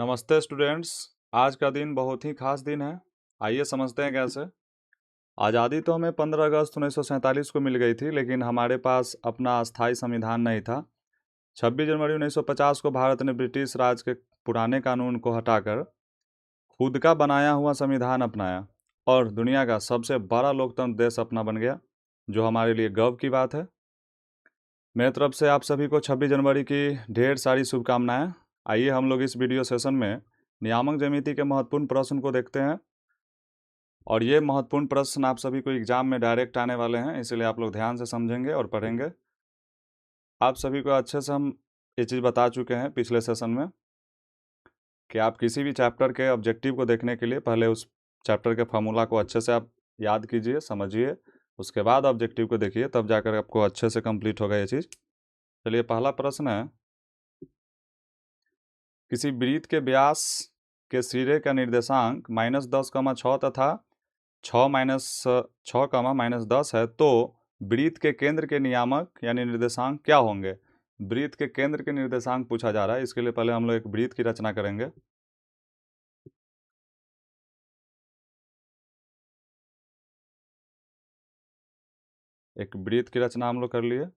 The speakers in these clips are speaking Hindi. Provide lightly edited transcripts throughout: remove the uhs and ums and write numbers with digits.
नमस्ते स्टूडेंट्स। आज का दिन बहुत ही खास दिन है। आइए समझते हैं कैसे। आज़ादी तो हमें 15 अगस्त 1947 को मिल गई थी, लेकिन हमारे पास अपना अस्थाई संविधान नहीं था। 26 जनवरी 1950 को भारत ने ब्रिटिश राज के पुराने कानून को हटाकर खुद का बनाया हुआ संविधान अपनाया और दुनिया का सबसे बड़ा लोकतंत्र देश अपना बन गया, जो हमारे लिए गर्व की बात है। मेरी तरफ से आप सभी को 26 जनवरी की ढेर सारी शुभकामनाएं। आइए हम लोग इस वीडियो सेशन में नियामक ज्यामिति के महत्वपूर्ण प्रश्न को देखते हैं, और ये महत्वपूर्ण प्रश्न आप सभी को एग्जाम में डायरेक्ट आने वाले हैं, इसलिए आप लोग ध्यान से समझेंगे और पढ़ेंगे। आप सभी को अच्छे से हम ये चीज़ बता चुके हैं पिछले सेशन में कि आप किसी भी चैप्टर के ऑब्जेक्टिव को देखने के लिए पहले उस चैप्टर के फार्मूला को अच्छे से आप याद कीजिए, समझिए, उसके बाद ऑब्जेक्टिव को देखिए, तब जाकर आपको अच्छे से कंप्लीट होगा ये चीज़। चलिए, पहला प्रश्न है, किसी वृत्त के व्यास के सिरे का निर्देशांक -10,6 तथा 6 -6, है, तो वृत्त के केंद्र के नियामक यानी निर्देशांक क्या होंगे। वृत्त के केंद्र के निर्देशांक पूछा जा रहा है। इसके लिए पहले हम लोग एक वृत्त की रचना करेंगे। एक वृत्त की रचना हम लोग कर लिए।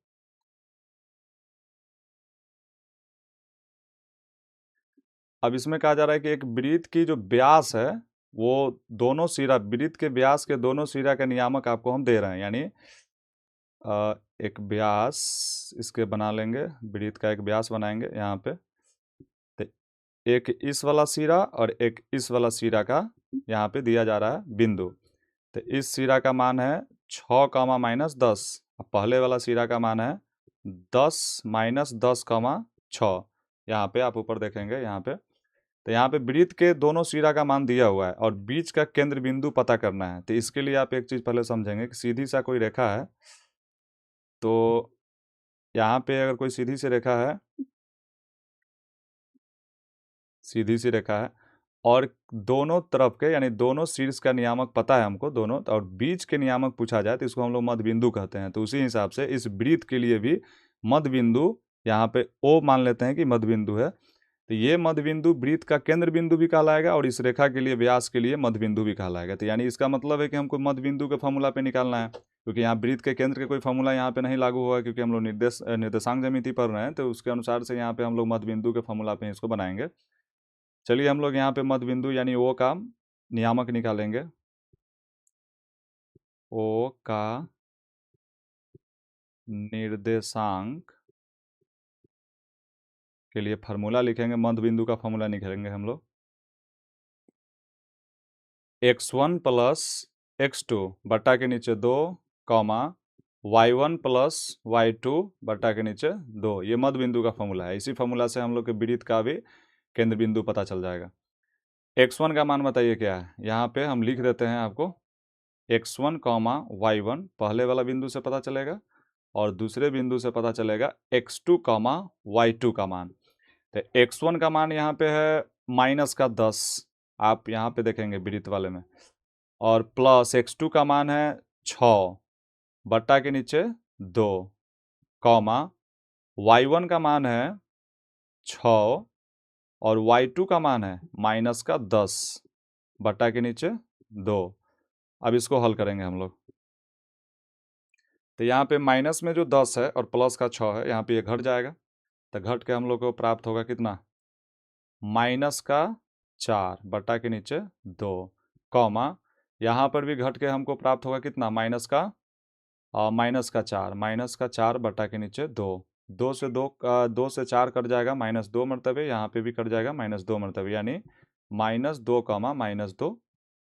अब इसमें कहा जा रहा है कि एक वृत्त की जो व्यास है, वो दोनों सिरा, वृत्त के व्यास के दोनों सिरा का नियामक आपको हम दे रहे हैं, यानी एक व्यास इसके बना लेंगे, वृत्त का एक व्यास बनाएंगे यहाँ पे। तो एक इस वाला सिरा और एक इस वाला सिरा का यहाँ पे दिया जा रहा है बिंदु। तो इस सिरा का मान है 6, -10। पहले वाला सिरा का मान है 10, -10, यहाँ पे आप ऊपर देखेंगे यहाँ पे। तो यहाँ पे वृत्त के दोनों सिरा का मान दिया हुआ है और बीच का केंद्र बिंदु पता करना है। तो इसके लिए आप एक चीज़ पहले समझेंगे कि सीधी सा कोई रेखा है, तो यहाँ पे अगर कोई सीधी सी रेखा है, सीधी सी रेखा है, और दोनों तरफ के यानी दोनों शीर्ष का नियामक पता है हमको दोनों, और बीच के नियामक पूछा जाए तो इसको हम लोग मध्य बिंदु कहते हैं। तो उसी हिसाब से इस वृत्त के लिए भी मध्य बिंदु, यहाँ पे ओ मान लेते हैं कि मध्य बिंदु है, तो ये मध्य बिंदु वृत्त का केंद्र बिंदु भी कहलाएगा और इस रेखा के लिए व्यास के लिए मध्य बिंदु भी कहलाएगा। तो यानी इसका मतलब है कि हमको मध्य बिंदु के फॉर्मूला पे निकालना है, क्योंकि यहाँ वृत्त के केंद्र के कोई फॉर्मूला यहाँ पे नहीं लागू हुआ, क्योंकि हम लोग निर्देशांक ज्यामिति पढ़ रहे हैं, तो उसके अनुसार से यहाँ पे हम लोग मध्य बिंदु के फॉर्मूला पे इसको बनाएंगे। चलिए, हम लोग यहाँ पे मध्य बिंदु यानी ओ का नियामक निकालेंगे। ओ का निर्देशांक के लिए फार्मूला लिखेंगे, मध्य बिंदु का फार्मूला निकालेंगे हम लोग। x1 + x2 बटा के नीचे 2, y1 + y2 बटा के नीचे 2, ये मध्य बिंदु का फार्मूला है। इसी फार्मूला से हम लोग के वृत्त का भी केंद्र बिंदु पता चल जाएगा। x1 का मान बताइए क्या है, यहाँ पे हम लिख देते हैं आपको। x1, y1 पहले वाला बिंदु से पता चलेगा और दूसरे बिंदु से पता चलेगा x2, y2 का मान। तो x1 का मान यहाँ पे है -10, आप यहाँ पे देखेंगे वृत्त वाले में, और प्लस x2 का मान है 6 बट्टा के नीचे 2, y1 का मान है 6 और y2 का मान है -10 बट्टा के नीचे 2। अब इसको हल करेंगे हम लोग। तो यहाँ पे माइनस में जो 10 है और प्लस का 6 है, यहाँ पे ये घट जाएगा, तो घट के हम लोग को प्राप्त होगा कितना, -4 बटा के नीचे 2, यहाँ पर भी घट के हमको प्राप्त होगा कितना, -4 बटा के नीचे 2। 2 से 4 कट जाएगा, -2 मरतबे, यहाँ पे भी कट जाएगा -2 मरतबे, यानी -2, -2,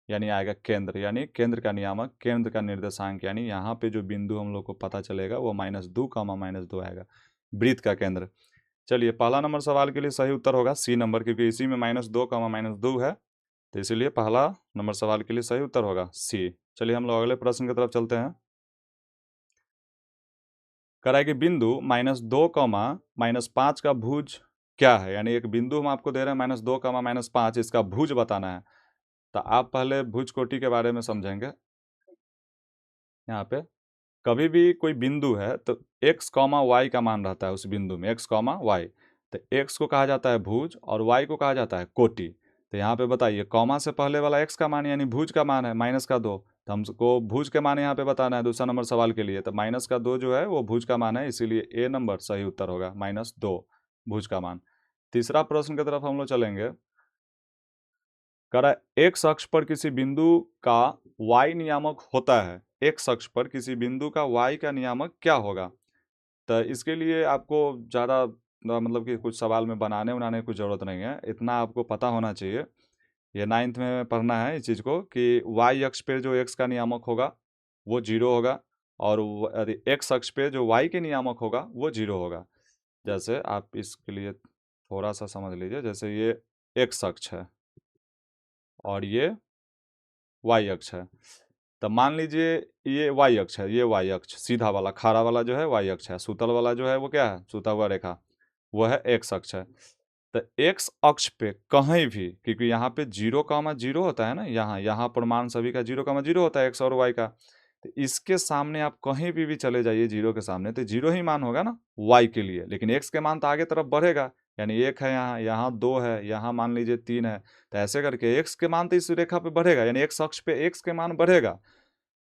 यानी आएगा केंद्र, यानी केंद्र का नियामक, केंद्र का निर्देशांक, यानी यहाँ पे जो बिंदु हम लोग को पता चलेगा वो -2, -2 आएगा, वृत्त का केंद्र। चलिए, पहला नंबर सवाल के लिए सही उत्तर होगा सी नंबर, क्योंकि इसी में -2, -2 है, तो इसीलिए पहला नंबर सवाल के लिए सही उत्तर होगा सी। चलिए, हम लोग अगले प्रश्न की तरफ चलते हैं। कह रहा है कि बिंदु -2, -5 का भुज क्या है, यानी एक बिंदु हम आपको दे रहे हैं -2, -5, इसका भुज बताना है। तो आप पहले भुज कोटि के बारे में समझेंगे। यहाँ पे कभी भी कोई बिंदु है तो x, y का मान रहता है उस बिंदु में, x, y। तो x को कहा जाता है भुज और y को कहा जाता है कोटि। तो यहाँ पे बताइए, कॉमा से पहले वाला x का मान यानी भुज का मान है -2, तो हमको भुज के मान यहाँ पे बताना है दूसरा नंबर सवाल के लिए। तो -2 जो है वो भुज का मान है, इसीलिए ए नंबर सही उत्तर होगा, -2 भुज का मान। तीसरा प्रश्न की तरफ हम लोग चलेंगे। कह रहा है एक्स अक्ष पर किसी बिंदु का y नियामक होता है, एक्स अक्ष पर किसी बिंदु का y का नियामक क्या होगा। तो इसके लिए आपको ज़्यादा मतलब कि कुछ सवाल में बनाने उनाने की कुछ ज़रूरत नहीं है, इतना आपको पता होना चाहिए। ये 9th में पढ़ना है इस चीज़ को कि y अक्ष पे जो x का नियामक होगा वो 0 होगा, और x अक्ष पे जो y के नियामक होगा वो 0 होगा। जैसे आप इसके लिए थोड़ा सा समझ लीजिए, जैसे ये x अक्ष है और ये y अक्ष है। तो मान लीजिए ये y अक्ष है, ये y अक्ष सीधा वाला खारा वाला जो है y अक्ष है, सूतल वाला जो है वो क्या है, सूता हुआ रेखा, वो है x अक्ष है। तो x अक्ष पे कहीं भी, क्योंकि यहाँ पे 0,0 होता है ना, यहाँ पर मान सभी का 0,0 होता है x और y का, तो इसके सामने आप कहीं भी चले जाइए 0 के सामने, तो 0 ही मान होगा ना y के लिए, लेकिन x के मान तो आगे तरफ बढ़ेगा, यानी 1 है यहाँ, यहाँ 2 है, यहाँ मान लीजिए 3 है, तो ऐसे करके x के मान तो इस रेखा पे बढ़ेगा, यानी x अक्ष पे x के मान बढ़ेगा।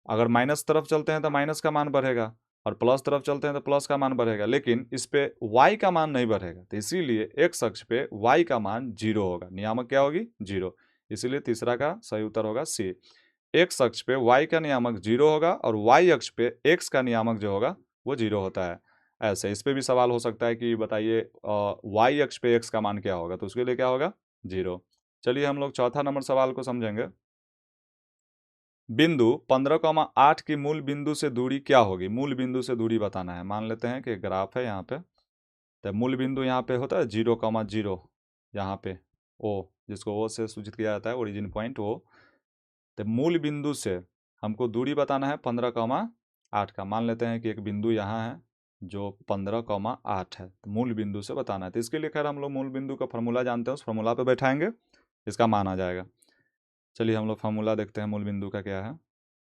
अगर माइनस तरफ चलते हैं तो माइनस का मान बढ़ेगा, और प्लस तरफ चलते हैं तो प्लस का मान बढ़ेगा, लेकिन इस पे y का मान नहीं बढ़ेगा, तो इसीलिए x अक्ष पे y का मान 0 होगा, नियामक क्या होगी 0, इसीलिए तीसरा का सही उत्तर होगा सी। x अक्ष पे y का नियामक 0 होगा और y अक्ष पे x का नियामक जो होगा वो 0 होता है। ऐसे इस पे भी सवाल हो सकता है कि बताइए y अक्ष पे x का मान क्या होगा, तो उसके लिए क्या होगा 0। चलिए हम लोग चौथा नंबर सवाल को समझेंगे। बिंदु 15,8 की मूल बिंदु से दूरी क्या होगी, मूल बिंदु से दूरी बताना है। मान लेते हैं कि ग्राफ है यहाँ पे, तो मूल बिंदु यहाँ पे होता है 0,0, यहाँ पे ओ, जिसको ओ से सूचित किया जाता है, ओरिजिन पॉइंट ओ। तो मूल बिंदु से हमको दूरी बताना है 15,8 का। मान लेते हैं कि एक बिंदु यहाँ है जो 15,8 है, तो मूल बिंदु से बताना है। तो इसके लिए खैर हम लोग मूल बिंदु का फॉर्मूला जानते हैं, उस फॉर्मूला पे बैठाएंगे, इसका मान आ जाएगा। चलिए हम लोग फार्मूला देखते हैं मूल बिंदु का क्या है,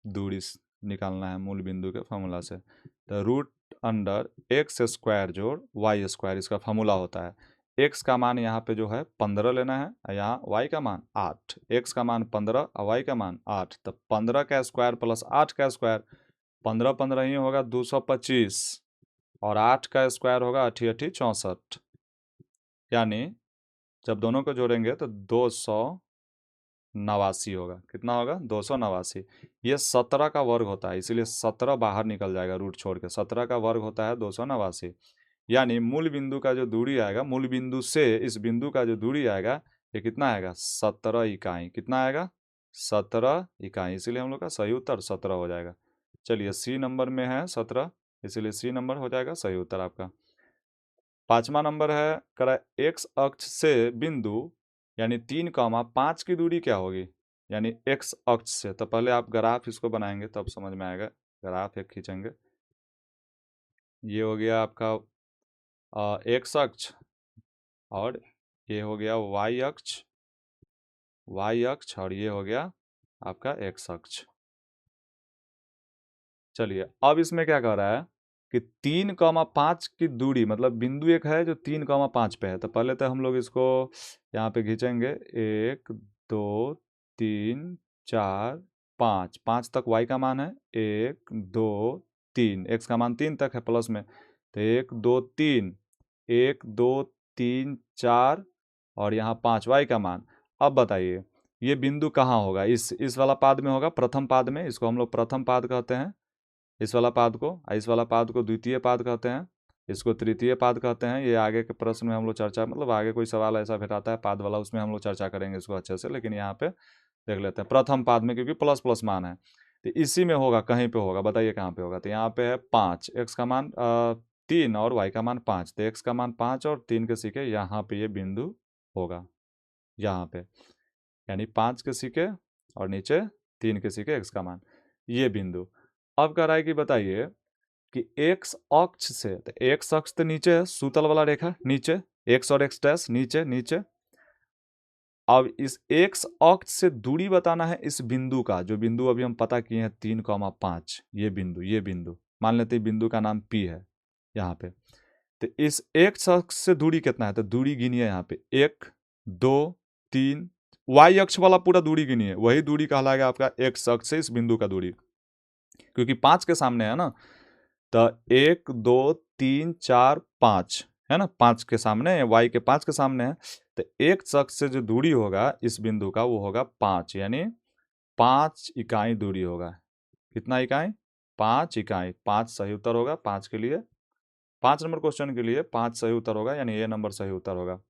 दूरी निकालना है मूल बिंदु के फार्मूला से। तो रूट अंडर एक्स स्क्वायर जोड़ वाई स्क्वायर इसका फार्मूला होता है। एक्स का मान यहाँ पे जो है 15 लेना है, यहाँ वाई का मान 8, एक्स का मान 15 और वाई का मान 8, तो 15 का स्क्वायर प्लस 8 का स्क्वायर, 15 15 ही होगा 225, और 8 का स्क्वायर होगा 8 8 64, यानी जब दोनों को जोड़ेंगे तो 289 होगा। कितना होगा 289। ये 17 का वर्ग होता है, इसीलिए 17 बाहर निकल जाएगा रूट छोड़ के, 17 का वर्ग होता है 289, यानी मूल बिंदु का जो दूरी आएगा, मूल बिंदु से इस बिंदु का जो दूरी आएगा ये कितना आएगा 17 इकाई। कितना आएगा 17 इकाई, इसीलिए हम लोग का सही उत्तर 17 हो जाएगा। चलिए सी नंबर में है 17, इसीलिए सी नंबर हो जाएगा सही उत्तर आपका। पांचवा नंबर है, करा एक्स अक्ष से बिंदु यानी 3,5 की दूरी क्या होगी, यानी एक्स अक्ष से। तो पहले आप ग्राफ इसको बनाएंगे तब समझ में आएगा। ग्राफ एक खींचेंगे, ये हो गया आपका एक्स अक्ष, और ये हो गया वाई अक्ष, और ये हो गया आपका एक्स अक्ष। चलिए अब इसमें क्या कह रहा है कि 3,5 की दूरी, मतलब बिंदु एक है जो 3,5 पे है, तो पहले तो हम लोग इसको यहाँ पे खींचेंगे, 1 2 3 4 5, 5 तक y का मान है, 1 2 3, x का मान 3 तक है प्लस में, तो 1 2 3, 1 2 3 4 और यहाँ 5 y का मान। अब बताइए ये बिंदु कहाँ होगा, इस वाला पाद में होगा, प्रथम पाद में, इसको हम लोग प्रथम पाद कहते हैं, इस वाला पाद को द्वितीय पाद कहते हैं, इसको तृतीय पाद कहते हैं। ये आगे के प्रश्न में हम लोग चर्चा, मतलब आगे कोई सवाल ऐसा भेटाता है पाद वाला, उसमें हम लोग चर्चा करेंगे इसको अच्छे से, लेकिन यहाँ पे देख लेते हैं प्रथम पाद में, क्योंकि प्लस प्लस मान है, तो इसी में होगा, कहीं पे होगा, बताइए कहाँ पे होगा। तो यहाँ पे है 5, एक्स का मान 3 और वाई का मान 5, तो एक्स का मान 5 और 3 के सिक्के यहाँ पे ये बिंदु होगा, यहाँ पे, यानी 5 के सिक्के और नीचे 3 के सिक्के एक्स का मान, ये बिंदु। अब कह रहा है कि बताइए कि एक्स अक्ष से, तो एक्स अक्ष तो नीचे है, सूतल वाला रेखा नीचे, एक्स और एक्स डैश नीचे नीचे। अब इस एक्स अक्ष से दूरी बताना है इस बिंदु का, जो बिंदु अभी हम पता किए हैं 3,5, ये बिंदु मान लेते हैं बिंदु का नाम P है यहाँ पे। तो इस एक अक्ष से दूरी कितना है, तो दूरी गिनिए यहाँ पे 1 2 3, वाई अक्ष वाला पूरा दूरी गिनिए, वही दूरी कहलाएगा आपका एक्स अक्ष से इस बिंदु का दूरी, क्योंकि 5 के सामने है ना। तो 1 2 3 4 5 है ना, 5 के सामने, वाई के 5 के सामने है। तो एक अक्ष से जो दूरी होगा इस बिंदु का वो होगा 5, यानी 5 इकाई दूरी होगा। कितना इकाई, 5 इकाई। 5 सही उत्तर होगा, 5 के लिए, 5 नंबर क्वेश्चन के लिए 5 सही उत्तर होगा, यानी ए नंबर सही उत्तर होगा।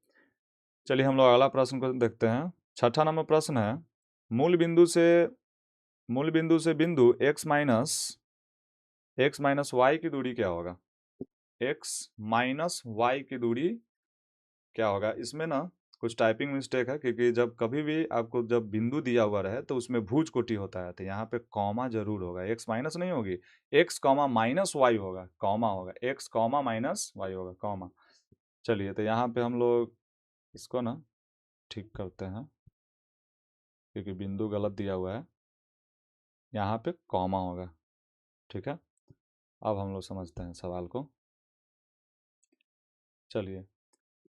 चलिए हम लोग अगला प्रश्न को देखते हैं। छठा नंबर प्रश्न है, मूल बिंदु से बिंदु x माइनस वाई की दूरी क्या होगा। x माइनस वाई की दूरी क्या होगा। इसमें ना कुछ टाइपिंग मिस्टेक है, क्योंकि जब कभी भी आपको जब बिंदु दिया हुआ रहे तो उसमें भुज कोटि होता है, तो यहाँ पे कॉमा जरूर होगा, x माइनस नहीं होगी, x कॉमा माइनस वाई होगा, कॉमा होगा, x कॉमा माइनस वाई होगा, कॉमा। चलिए तो यहाँ पे हम लोग इसको ना ठीक करते हैं, क्योंकि बिंदु गलत दिया हुआ है, यहाँ पे कॉमा होगा। ठीक है, अब हम लोग समझते हैं सवाल को। चलिए,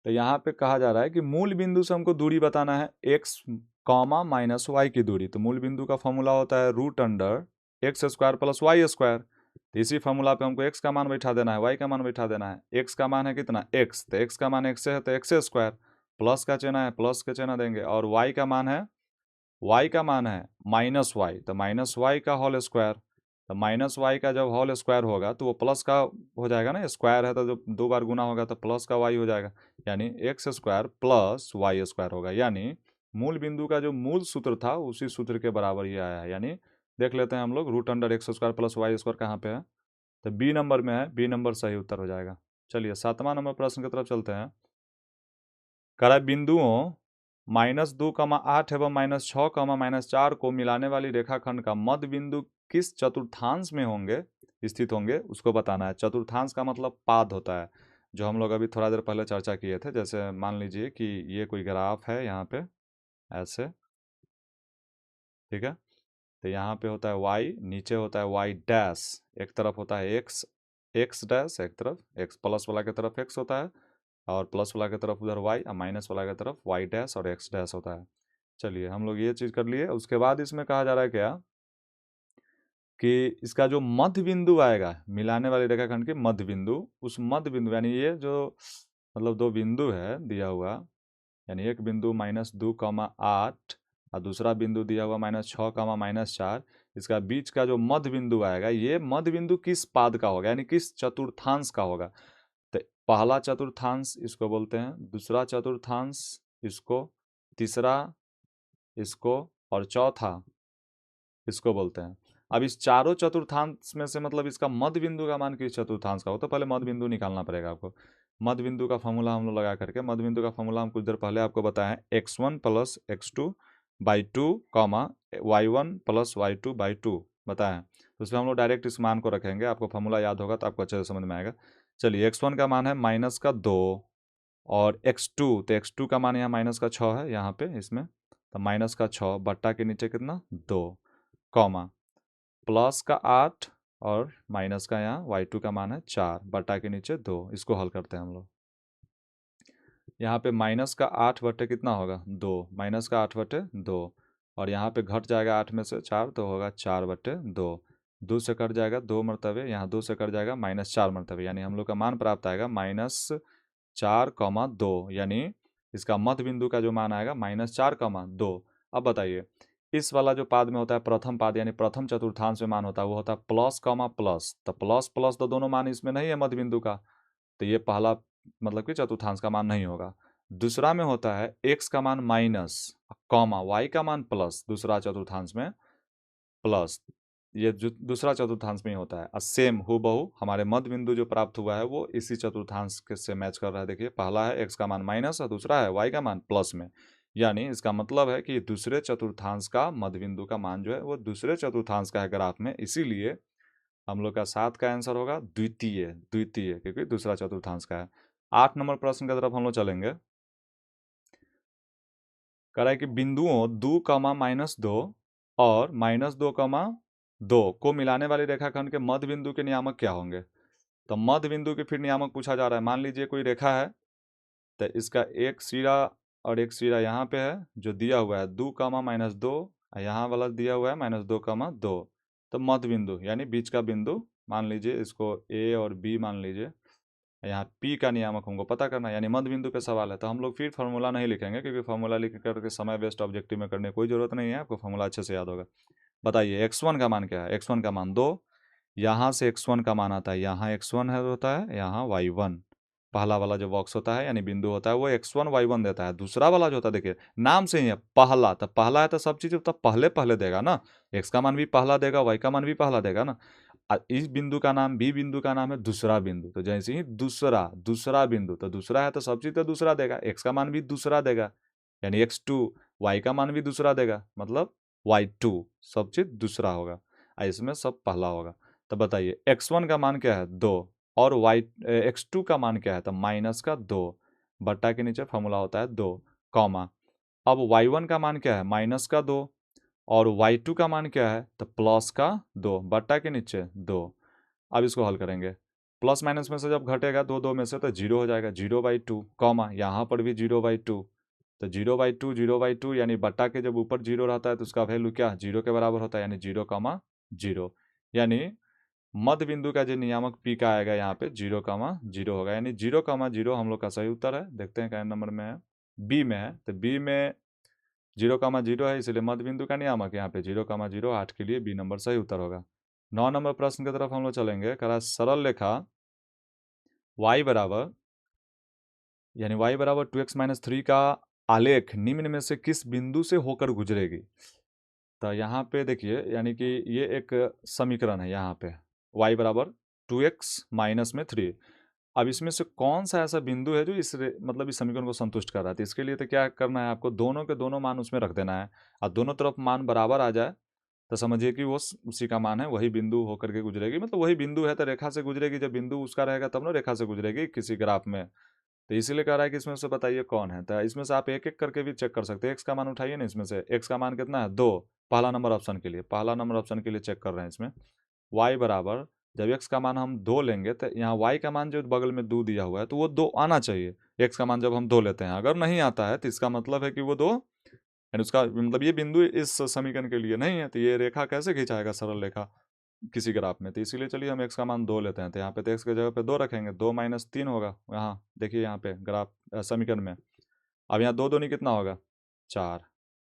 तो यहाँ पे कहा जा रहा है कि मूल बिंदु से हमको दूरी बताना है, x कॉमा माइनस वाई की दूरी। तो मूल बिंदु का फॉर्मूला होता है root under x square plus Y square. तो इसी फॉर्मूला पे हमको x का मान बैठा देना है, y का मान बैठा देना है। x का मान है कितना, x, तो x का मान x है तो x स्क्वायर, प्लस का चिन्ह है प्लस का चिन्ह देंगे, और y का मान है माइनस वाई, तो माइनस वाई का होल स्क्वायर। तो माइनस वाई का जब होल स्क्वायर होगा तो वो प्लस का हो जाएगा ना, स्क्वायर है तो जब 2 बार गुना होगा तो प्लस का वाई हो जाएगा, यानी x square plus Y square होगा। यानी मूल बिंदु का जो मूल सूत्र था उसी सूत्र के बराबर ये आया है। यानी देख लेते हैं हम लोग, root under x square plus Y square कहाँ पे है, तो बी नंबर में है, बी नंबर सही उत्तर हो जाएगा। चलिए 7वां नंबर प्रश्न की तरफ चलते हैं। करा बिंदुओं -2,8 एवं -6,-4 को मिलाने वाली रेखाखंड का मध्य बिंदु किस चतुर्थांश में स्थित होंगे, उसको बताना है। चतुर्थांश का मतलब पाद होता है, जो हम लोग अभी थोड़ा देर पहले चर्चा किए थे। जैसे मान लीजिए कि ये कोई ग्राफ है यहाँ पे ऐसे, ठीक है, तो यहाँ पे होता है y, नीचे होता है y डैश, एक तरफ होता है x डैश, एक तरफ x प्लस वाला की तरफ x होता है, और प्लस वाला की तरफ उधर y, और माइनस वाला की तरफ y डैश और x डैश होता है। चलिए हम लोग ये चीज़ कर लिए। उसके बाद इसमें कहा जा रहा है क्या कि इसका जो मध्य बिंदु आएगा, मिलाने वाली रेखाखंड के मध्य बिंदु, उस मध्य बिंदु यानी ये जो मतलब दो बिंदु है दिया हुआ, यानी एक बिंदु -2,8 और दूसरा बिंदु दिया हुआ -6,-4, इसका बीच का जो मध्य बिंदु आएगा, ये मध्य बिंदु किस पाद का होगा, यानी किस चतुर्थांश का होगा। तो पहला चतुर्थांश इसको बोलते हैं, दूसरा चतुर्थांश इसको, तीसरा इसको, और चौथा इसको बोलते हैं। अब इस चारों चतुर्थांश में से मतलब इसका मध्य बिंदु का मान किस चतुर्थांश का हो, तो पहले मध्य बिंदु निकालना पड़ेगा आपको। मध्य बिंदु का फॉर्मूला हम लोग लगा करके, मध्य बिंदु का फॉर्मूला हम कुछ देर पहले आपको बताएं, x1 plus x2/2 comma y1 plus y2/2 बताएं। तो उसमें हम लोग डायरेक्ट इस मान को रखेंगे, आपको फॉर्मूला याद होगा तो आपको अच्छे से समझ में आएगा। चलिए x1 का मान है -2, और x2, तो x2 का मान यहाँ -6 है यहाँ पे इसमें, तो -6 बट्टा के नीचे कितना 2, कॉमा प्लस का 8 और माइनस का यहाँ y2 का मान है 4 बटा के नीचे 2। इसको हल करते हैं हम लोग। यहाँ पे माइनस का 8 बटे कितना होगा 2, माइनस का 8 बटे 2, और यहाँ पे घट जाएगा 8 में से 4 तो होगा 4 बटे 2, 2 से कट जाएगा 2 मरतबे, यहाँ 2 से कट जाएगा -4 मरतबे, यानी हम लोग का मान प्राप्त आएगा -4,2, यानी इसका मध्य बिंदु का जो मान आएगा -4,2। अब बताइए, इस वाला जो पाद में होता है प्रथम पाद, यानी प्रथम चतुर्थांश में मान होता है वो होता है प्लस कॉमा प्लस, तो प्लस प्लस तो दोनों मान इसमें नहीं है मध्य बिंदु का, तो ये पहला मतलब कि चतुर्थांश का मान नहीं होगा। दूसरा में होता है x का मान माइनस कॉमा y का मान प्लस, दूसरा चतुर्थांश में प्लस, ये जो दूसरा चतुर्थांश में ही होता है। और सेम हूबहू हमारे मध्य बिंदु जो प्राप्त हुआ है वो इसी चतुर्थांश के से मैच कर रहा है। देखिए पहला है x का मान माइनस और दूसरा है y का मान प्लस में, यानी इसका मतलब है कि दूसरे चतुर्थांश का मध्य बिंदु का मान जो है वो दूसरे चतुर्थांश का है ग्राफ में, इसीलिए हम लोग का 7 का आंसर होगा द्वितीय, द्वितीय क्योंकि दूसरा चतुर्थांश का है। 8 नंबर प्रश्न की तरफ हम लोग चलेंगे। कह रहा है कि बिंदुओं 2, -2 और -2, 2 को मिलाने वाली रेखाखंड के मध्य बिंदु के नियामक क्या होंगे। तो मध्य बिंदु के फिर नियामक पूछा जा रहा है। मान लीजिए कोई रेखा है, तो इसका एक सिरा और एक सिरा यहाँ पे है जो दिया हुआ है 2 कामा -2, यहाँ वाला दिया हुआ है -2 कामा 2। तो मध्य बिंदु यानी बीच का बिंदु मान लीजिए, इसको ए और बी मान लीजिए। यहाँ पी का नियामक हमको पता करना है, यानी मध्य बिंदु पे सवाल है। तो हम लोग फिर फार्मूला नहीं लिखेंगे, क्योंकि फार्मूला लिख करके समय वेस्ट ऑब्जेक्टिव में करने की कोई ज़रूरत नहीं है। आपको फार्मूला अच्छे से याद होगा। बताइए x1 का मान क्या है। x1 का मान 2, यहाँ से x1 का मान आता है, यहाँ x1 है होता है, यहाँ y1 पहला वाला जो बॉक्स होता है यानी बिंदु होता है वो x1 y1 देता है। दूसरा वाला जो होता है, देखिए नाम से ही है पहला, तो पहला है तो सब चीज़ तो पहले पहले देगा ना। x का मान भी पहला देगा, y का मान भी पहला देगा ना। इस बिंदु का नाम, बी बिंदु का नाम है दूसरा बिंदु। तो जैसे ही दूसरा दूसरा बिंदु, तो दूसरा है तो सब चीज़ तो दूसरा देगा। x का मान भी दूसरा देगा यानी x2, y का मान भी दूसरा देगा मतलब y2, सब चीज़ दूसरा होगा, इसमें सब पहला होगा। तो बताइए x1 का मान क्या है 2 और x2 का मान क्या है, तो माइनस का 2 बट्टा के नीचे फॉर्मूला होता है 2 कॉमा। अब y1 का मान क्या है -का 2 और y2 का मान क्या है, तो प्लस का 2 बट्टा के नीचे 2। अब इसको हल करेंगे, प्लस माइनस में से जब घटेगा दो दो में से तो 0 हो जाएगा, 0/2 कॉमा यहाँ पर भी 0/2, तो 0/2 0/2 यानी बट्टा के जब ऊपर 0 रहता है तो उसका वैल्यू क्या 0 के बराबर होता है, यानी 0,0। यानी मध्य बिंदु का जो नियामक पी का आएगा यहाँ पे 0,0 होगा, यानी 0,0 हम लोग का सही उत्तर है। देखते हैं क्या नंबर में है, बी में है। तो बी में 0,0 है, इसलिए मध्य बिंदु का नियामक यहाँ पे 0,0, 8 के लिए बी नंबर सही उत्तर होगा। 9 नंबर प्रश्न की तरफ हम लोग चलेंगे। करा सरल रेखा y बराबर यानी y बराबर 2x-3 का आलेख निम्न में से किस बिंदु से होकर गुजरेगी। तो यहाँ पे देखिए, यानी कि ये एक समीकरण है यहाँ पे y बराबर 2x-3। अब इसमें से कौन सा ऐसा बिंदु है जो मतलब इस समीकरण को संतुष्ट कर रहा है। तो इसके लिए तो क्या करना है, आपको दोनों के दोनों मान उसमें रख देना है और दोनों तरफ मान बराबर आ जाए तो समझिए कि वो उसी का मान है, वही बिंदु होकर के गुजरेगी। मतलब वही बिंदु है तो रेखा से गुजरेगी, जब बिंदु उसका रहेगा तब ना रेखा से गुजरेगी किसी ग्राफ में। तो इसीलिए कह रहा है कि इसमें से बताइए कौन है। तो इसमें से आप एक एक करके भी चेक कर सकते हैं। एक्स का मान उठाइए ना, इसमें से एक्स का मान कितना है 2, पहला नंबर ऑप्शन के लिए, पहला नंबर ऑप्शन के लिए चेक कर रहे हैं इसमें। वाई बराबर जब एक्स का मान हम 2 लेंगे तो यहाँ वाई का मान जो बगल में 2 दिया हुआ है तो वो 2 आना चाहिए। एक्स का मान जब हम 2 लेते हैं, अगर नहीं आता है तो इसका मतलब है कि वो 2, यानी उसका मतलब ये बिंदु इस समीकरण के लिए नहीं है। तो ये रेखा कैसे खिंचाएगा सरल रेखा किसी ग्राफ में। तो इसीलिए चलिए हम एक्स का मान 2 लेते हैं। तो यहाँ पे तो एक्स की जगह पे 2 रखेंगे, 2 - 3 होगा। यहाँ देखिए यहाँ पे ग्राफ समीकरण में अब यहाँ 2 दूनी कितना होगा 4,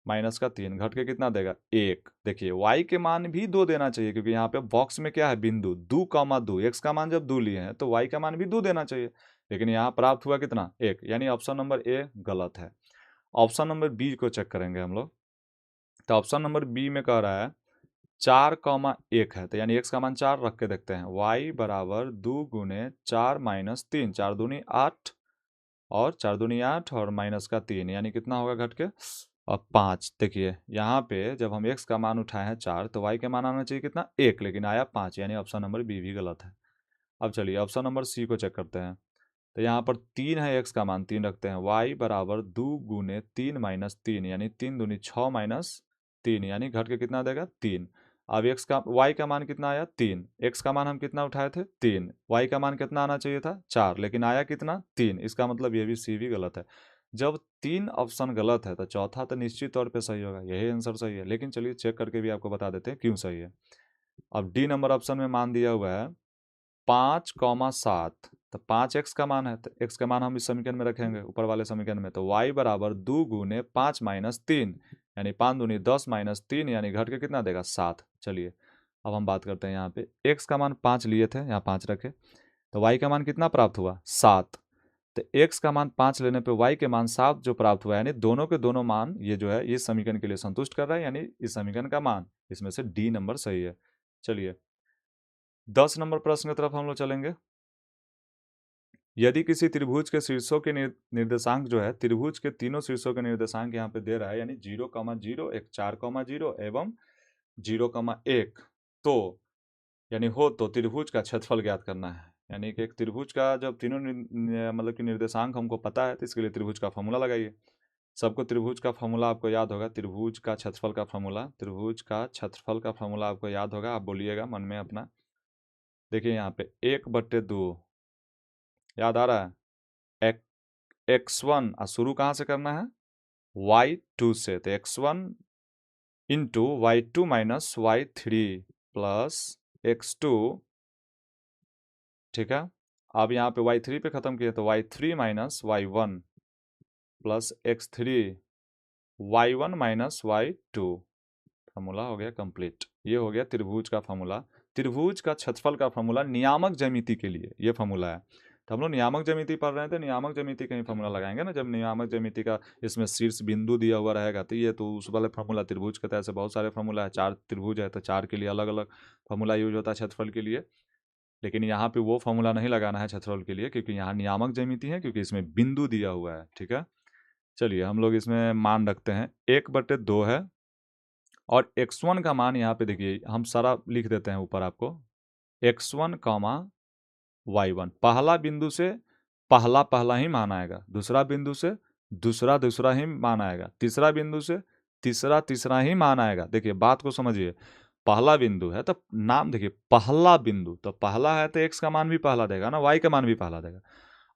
माइनस का 3 घट के कितना देगा 1। देखिए y के मान भी 2 देना चाहिए, क्योंकि यहाँ पे बॉक्स में क्या है बिंदु 2,2, एक्स का मान जब 2 लिए हैं तो y का मान भी 2 देना चाहिए, लेकिन यहाँ प्राप्त हुआ कितना 1, यानी ऑप्शन नंबर ए गलत है। ऑप्शन नंबर बी को चेक करेंगे हम लोग। तो ऑप्शन नंबर बी में कह रहा है 4,1 है, तो यानी एक्स का मान 4 रख के देखते हैं। y बराबर 2 गुने 4 - 3, 4 दूनी 8 और 4 दूनी 8 और माइनस का 3, यानी कितना होगा घट के और 5। देखिए यहाँ पे जब हम x का मान उठाए हैं 4 तो y का मान आना चाहिए कितना 1, लेकिन आया 5, यानी ऑप्शन नंबर बी भी गलत है। अब चलिए ऑप्शन नंबर सी को चेक करते हैं। तो यहाँ पर 3 है, x का मान 3 रखते हैं। y बराबर 2 गुने 3 - 3, यानी 3 दूनी 6 माइनस 3, यानी घट के कितना देगा 3। अब y का मान कितना आया 3, x का मान हम कितना उठाए थे 3, y का मान कितना आना चाहिए था 4, लेकिन आया कितना 3। इसका मतलब ये भी सी भी गलत है। जब 3 ऑप्शन गलत है तो चौथा तो निश्चित तौर पे सही होगा, यही आंसर सही है। लेकिन चलिए चेक करके भी आपको बता देते हैं क्यों सही है। अब डी नंबर ऑप्शन में मान दिया हुआ है 5,7, तो 5x का मान है तो x का मान हम इस समीकरण में रखेंगे ऊपर वाले समीकरण में। तो y बराबर 2 गुने 5 - 3, यानी 5 दूनी 10 - 3, यानी घट के कितना देगा 7। चलिए अब हम बात करते हैं, यहाँ पे x का मान 5 लिए थे, यहाँ 5 रखे, तो y का मान कितना प्राप्त हुआ 7। तो x का मान 5 लेने पे y के मान 7 जो प्राप्त हुआ, यानी दोनों के दोनों मान ये जो है इस समीकरण के लिए संतुष्ट कर रहा है, यानी इस समीकरण का मान इसमें से डी नंबर सही है। चलिए 10 नंबर प्रश्न की तरफ हम लोग चलेंगे। यदि किसी त्रिभुज के शीर्षों के निर्देशांक जो है, त्रिभुज के तीनों शीर्षों के निर्देशांक यहाँ पे दे रहा है, यानी 0,0, एक 4,0 एवं 0,1, तो यानी हो तो त्रिभुज का क्षेत्रफल ज्ञात करना है। यानी कि एक त्रिभुज का जब तीनों मतलब कि निर्देशांक हमको पता है तो इसके लिए त्रिभुज का फॉर्मूला लगाइए। सबको त्रिभुज का फॉर्मूला आपको याद होगा, त्रिभुज का क्षेत्रफल का फॉर्मूला, त्रिभुज का क्षेत्रफल का फॉर्मूला आपको याद होगा, आप बोलिएगा मन में अपना। देखिए यहाँ पे 1/2 याद आ रहा है। x1 शुरू कहाँ से करना है, y2 से, तो x1 into y2 minus y3 plus x2, ठीक है। अब यहाँ पे y3 पे खत्म किए तो y3 minus y1 plus x3 y1 minus y2, formula हो गया कंप्लीट। ये हो गया त्रिभुज का फार्मूला। त्रिभुज का क्षेत्रफल का फार्मूला नियामक ज्यामिति के लिए ये फार्मूला है। तो हम लोग नियामक ज्यामिति पढ़ रहे थे, नियामक ज्यामिति का ही फार्मूला लगाएंगे ना। जब नियामक ज्यामिति का इसमें शीर्ष बिंदु दिया हुआ रहेगा तो ये तो उस वाले फार्मूला, त्रिभुज के तरह से बहुत सारे फार्मूला है, 4 त्रिभुज है तो 4 के लिए अलग अलग फार्मूला यूज होता है क्षेत्रफल के लिए। लेकिन यहाँ पे वो फार्मूला नहीं लगाना है क्षेत्रफल के लिए, क्योंकि यहाँ नियामक ज्यामिति है, क्योंकि इसमें बिंदु दिया हुआ है, ठीक है। चलिए हम लोग इसमें मान रखते हैं 1/2 है, और x1 का मान यहाँ पे देखिए हम सारा लिख देते हैं ऊपर आपको, x1 कॉमा y1, पहला बिंदु से पहला पहला ही मान आएगा, दूसरा बिंदु से दूसरा दूसरा ही मान आएगा, तीसरा बिंदु से तीसरा तीसरा ही मान आएगा। देखिए बात को समझिए, पहला बिंदु है तो नाम देखिए पहला बिंदु, तो पहला है तो x का मान भी पहला देगा ना, y का मान भी पहला देगा।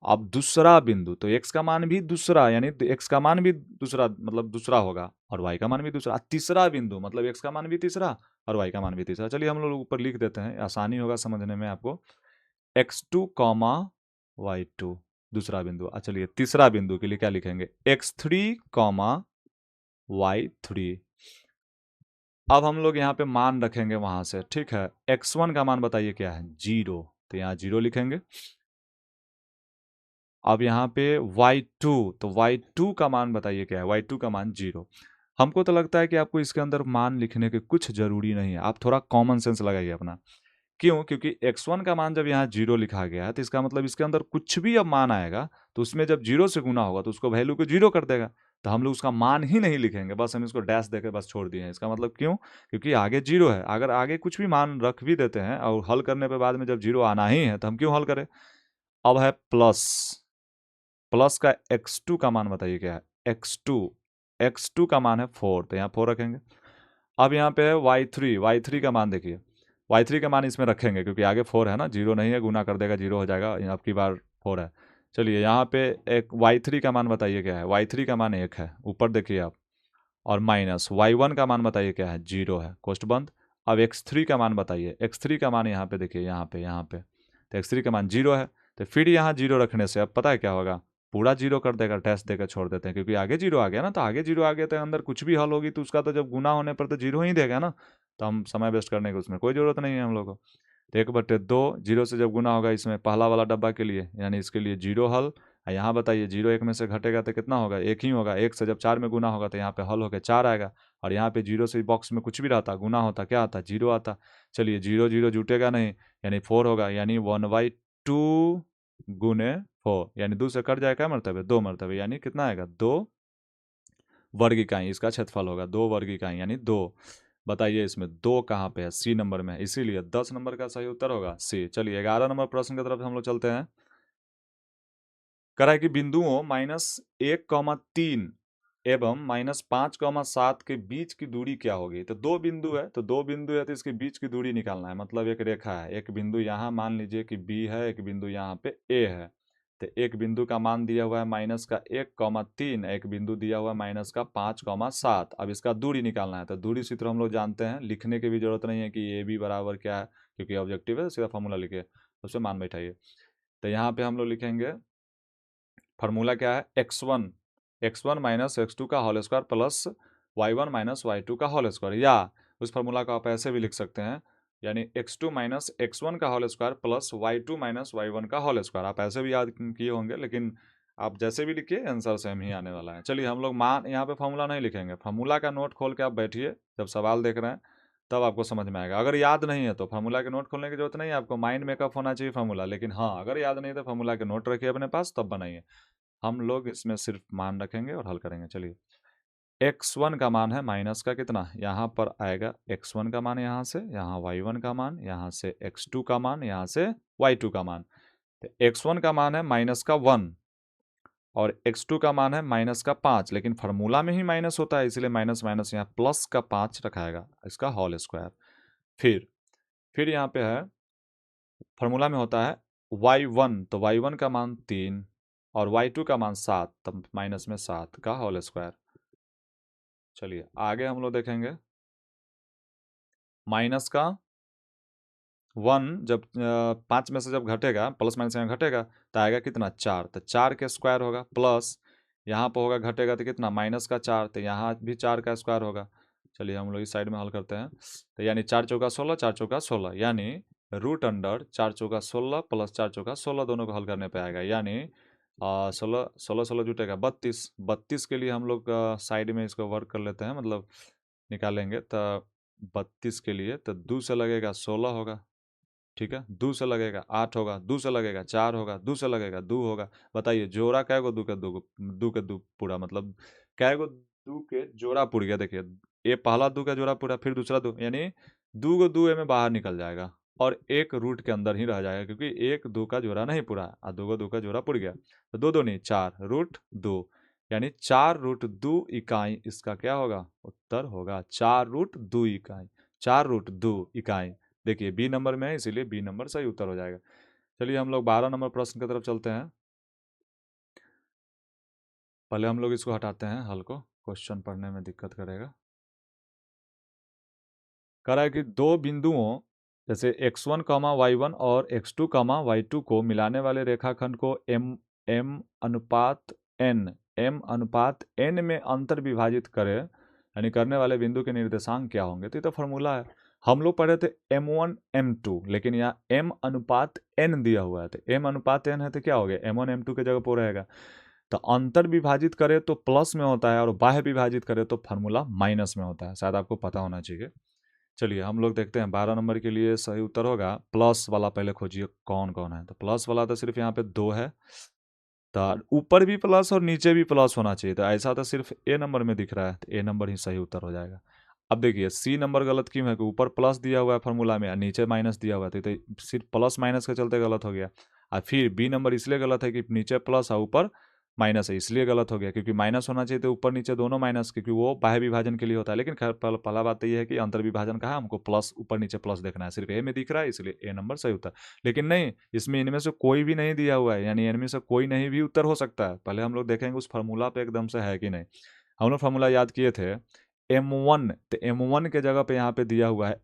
अब दूसरा बिंदु तो x का मान भी दूसरा, यानी x का मान भी दूसरा मतलब दूसरा होगा, और y का मान भी दूसरा। तीसरा बिंदु मतलब x का मान भी तीसरा और y का मान भी तीसरा। चलिए हम लोग ऊपर लिख देते हैं, आसानी होगा समझने में आपको। x2 कॉमा y2 दूसरा बिंदु। चलिए तीसरा बिंदु के लिए क्या लिखेंगे, x3 कॉमा y3। अब हम लोग यहाँ पे मान रखेंगे वहां से, ठीक है। x1 का मान बताइए क्या है, 0, तो यहाँ 0 लिखेंगे। अब यहाँ पे y2, तो y2 का मान बताइए क्या है, y2 का मान 0। हमको तो लगता है कि आपको इसके अंदर मान लिखने के कुछ जरूरी नहीं है, आप थोड़ा कॉमन सेंस लगाइए अपना। क्यों, क्योंकि x1 का मान जब यहाँ 0 लिखा गया है तो इसका मतलब इसके अंदर कुछ भी अब मान आएगा तो उसमें जब 0 से गुना होगा तो उसको वैल्यू को 0 कर देगा। तो हम लोग उसका मान ही नहीं लिखेंगे, बस हम इसको डैश देकर बस छोड़ दिए हैं। इसका मतलब क्यों, क्योंकि आगे 0 है, अगर आगे कुछ भी मान रख भी देते हैं और हल करने पे बाद में जब 0 आना ही है तो हम क्यों हल करें। अब है प्लस, प्लस का x2 का मान बताइए क्या है, x2 का मान है 4, तो यहाँ 4 रखेंगे। अब यहाँ पे है y3 का मान देखिए, y3 का मान इसमें रखेंगे क्योंकि आगे 4 है ना, 0 नहीं है, गुना कर देगा 0 हो जाएगा, अब की बार 4 है। चलिए यहाँ पे एक y3 का मान बताइए क्या है, y3 का मान 1 है, ऊपर देखिए आप। और माइनस y1 का मान बताइए क्या है, 0 है, कोष्ठ बंद। अब x3 का मान बताइए, x3 का मान यहाँ पे देखिए, यहाँ पे तो x3 का मान 0 है। तो फिर यहाँ 0 रखने से अब पता है क्या होगा, पूरा 0 कर देगा, डैश देकर छोड़ देते हैं, क्योंकि आगे 0 आ गया ना, तो आगे 0 आ गया तो अंदर कुछ भी हल होगी तो उसका तो जब गुना होने पर तो 0 ही देगा ना। तो हम समय वेस्ट करने की उसमें कोई ज़रूरत नहीं है हम लोग को। तो 1/2 0 से जब गुना होगा इसमें पहला वाला डब्बा के लिए, यानी इसके लिए 0 हल। यहाँ बताइए 0 1 में से घटेगा तो कितना होगा, 1 ही होगा। 1 से जब 4 में गुना होगा तो यहाँ पे हल होकर 4 आएगा, और यहाँ पे 0 से बॉक्स में कुछ भी रहता, गुना होता, क्या आता, 0 आता। चलिए 0 0 जुटेगा नहीं, यानी 4 होगा, यानी 1/2 गुने 4, यानी 2 से कट जाएगा, क्या मरतबे, 2 मरतबे, यानी कितना आएगा, 2 वर्ग इकाई इसका क्षेत्रफल होगा, 2 वर्ग इकाई यानी 2। बताइए इसमें 2 कहाँ पे है, सी नंबर में है, इसीलिए 10 नंबर का सही उत्तर होगा सी। चलिए 11 नंबर प्रश्न की तरफ हम लोग चलते हैं। कह रहा है कि बिंदुओं -1, 3 एवं -5, 7 के बीच की दूरी क्या होगी। तो दो बिंदु है, तो इसके बीच की दूरी निकालना है। मतलब एक रेखा है, एक बिंदु यहाँ मान लीजिए कि बी है, एक बिंदु यहाँ पे ए है। तो एक बिंदु का मान दिया हुआ है -1, 3, एक बिंदु दिया हुआ है -5, 7। अब इसका दूरी निकालना है, तो दूरी सूत्र हम लोग जानते हैं, लिखने की भी जरूरत नहीं है कि ए बी बराबर क्या है, क्योंकि ऑब्जेक्टिव है, सीधा फॉर्मूला लिखिए, उससे मान बैठाइए। तो यहाँ पे हम लोग लिखेंगे फार्मूला क्या है, x1 माइनस x2 का whole square plus y1 minus y2 का होल स्क्वायर, या उस फार्मूला को आप ऐसे भी लिख सकते हैं, यानी x2 माइनस x1 का whole square plus y2 minus y1 का होल स्क्वायर। आप ऐसे भी याद किए होंगे, लेकिन आप जैसे भी लिखिए आंसर सेम ही आने वाला है। चलिए हम लोग मान यहाँ पे फार्मूला नहीं लिखेंगे, फार्मूला का नोट खोल के आप बैठिए, जब सवाल देख रहे हैं तब आपको समझ में आएगा। अगर याद नहीं है तो फार्मूला के नोट खोलने की जरूरत नहीं है, आपको माइंड मेकअप होना चाहिए फार्मूला। लेकिन हाँ, अगर याद नहीं है तो फार्मूला के नोट रखिए अपने पास, तब बनाइए। हम लोग इसमें सिर्फ मान रखेंगे और हल करेंगे। चलिए x1 का मान है माइनस का कितना, यहाँ पर आएगा x1 का मान, यहाँ से यहाँ y1 का मान, यहाँ से x2 का मान, यहाँ से y2 का मान। तो x1 का मान है -1 और x2 का मान है -5, लेकिन फार्मूला में ही माइनस होता है, इसलिए माइनस माइनस यहाँ प्लस का 5 रखाएगा, इसका होल स्क्वायर। फिर यहाँ पे है फॉर्मूला में होता है y1, तो y1 का मान 3 और y2 का मान 7, तब माइनस में 7 का होल स्क्वायर। चलिए आगे हम लोग देखेंगे, माइनस का 1 जब 5 में से जब घटेगा, प्लस माइनस में घटेगा तो आएगा कितना 4, तो 4 के स्क्वायर होगा, प्लस यहाँ पर होगा घटेगा तो कितना माइनस का 4, तो यहाँ भी 4 का स्क्वायर होगा। चलिए हम लोग इस साइड में हल करते हैं, तो यानी 4 चौका 16, 4 चौका 16, यानी रूट अंडर 4 चौका 16 प्लस 4 चौका 16 दोनों को हल करने पे आएगा, यानी 16 16 16 जुटेगा 32। 32 के लिए हम लोग साइड में इसको वर्क कर लेते हैं, मतलब निकालेंगे, तो 32 के लिए तो 2 से लगेगा 16 होगा, ठीक है, 2 से लगेगा 8 होगा, 2 से लगेगा 4 होगा, 2 से लगेगा 2 होगा। बताइए जोड़ा कै गो 2 के 2 2 के 2 पूरा, मतलब कै गो 2 के जोड़ा पुर गया। देखिए ये पहला 2 का जोड़ा पूरा, फिर दूसरा 2, यानी 2 को 2 में बाहर निकल जाएगा और एक रूट के अंदर ही रह जाएगा, क्योंकि 1 2 का जोड़ा नहीं पूरा और 2 को 2 का जोड़ा पुर गया, तो 2 2 नहीं 4 रूट 2, यानी 4 रूट 2 इकाई इसका क्या होगा, उत्तर होगा 4 रूट 2 इकाई, 4 रूट 2 इकाई। देखिए बी नंबर में है, इसीलिए बी नंबर सही उत्तर हो जाएगा। चलिए हम लोग 12 नंबर प्रश्न की तरफ चलते हैं। पहले हम लोग इसको हटाते हैं हल को, क्वेश्चन पढ़ने में दिक्कत करेगा। कह रहा है कि दो बिंदुओं जैसे x1 y1 और x2 y2 को मिलाने वाले रेखाखंड को m अनुपात n में अंतर विभाजित करे, यानी करने वाले बिंदु के निर्देशांक क्या होंगे। तो ये तो फॉर्मूला है, हम लोग पढ़े थे m1 m2, लेकिन यहाँ m अनुपात n दिया हुआ है, तो m अनुपात n है तो क्या हो गया, m1 m2 के जगह पर रहेगा। तो अंतर विभाजित करे तो प्लस में होता है और बाह्य विभाजित करे तो फॉर्मूला माइनस में होता है, शायद आपको पता होना चाहिए। चलिए हम लोग देखते हैं 12 नंबर के लिए सही उत्तर होगा प्लस वाला, पहले खोजिए कौन कौन है। तो प्लस वाला तो सिर्फ यहाँ पे 2 है, तो ऊपर भी प्लस और नीचे भी प्लस होना चाहिए, तो ऐसा तो सिर्फ ए नंबर में दिख रहा है, तो ए नंबर ही सही उत्तर हो जाएगा। अब देखिए सी नंबर गलत क्यों है कि ऊपर प्लस दिया हुआ है फॉर्मूला में और नीचे माइनस दिया हुआ है, तो सिर्फ प्लस माइनस के चलते गलत हो गया। और फिर बी नंबर इसलिए गलत है कि नीचे प्लस और ऊपर माइनस है, इसलिए गलत हो गया, क्योंकि माइनस होना चाहिए तो ऊपर नीचे दोनों माइनस, क्योंकि वो बाह्य विभाजन के लिए होता है। लेकिन खैर पहला बात तो ये है कि अंतर विभाजन का है, हमको प्लस ऊपर नीचे प्लस देखना है, सिर्फ ए में दिख रहा है इसलिए ए नंबर सही उत्तर। लेकिन नहीं, इसमें इनमें से कोई भी नहीं दिया हुआ है, यानी इनमें से कोई नहीं भी उत्तर हो सकता है। पहले हम लोग देखेंगे उस फार्मूला पे एकदम से है कि नहीं। हम लोग फार्मूला याद किए थे m1, तो m1 के जगह पे यहाँ पे दिया हुआ है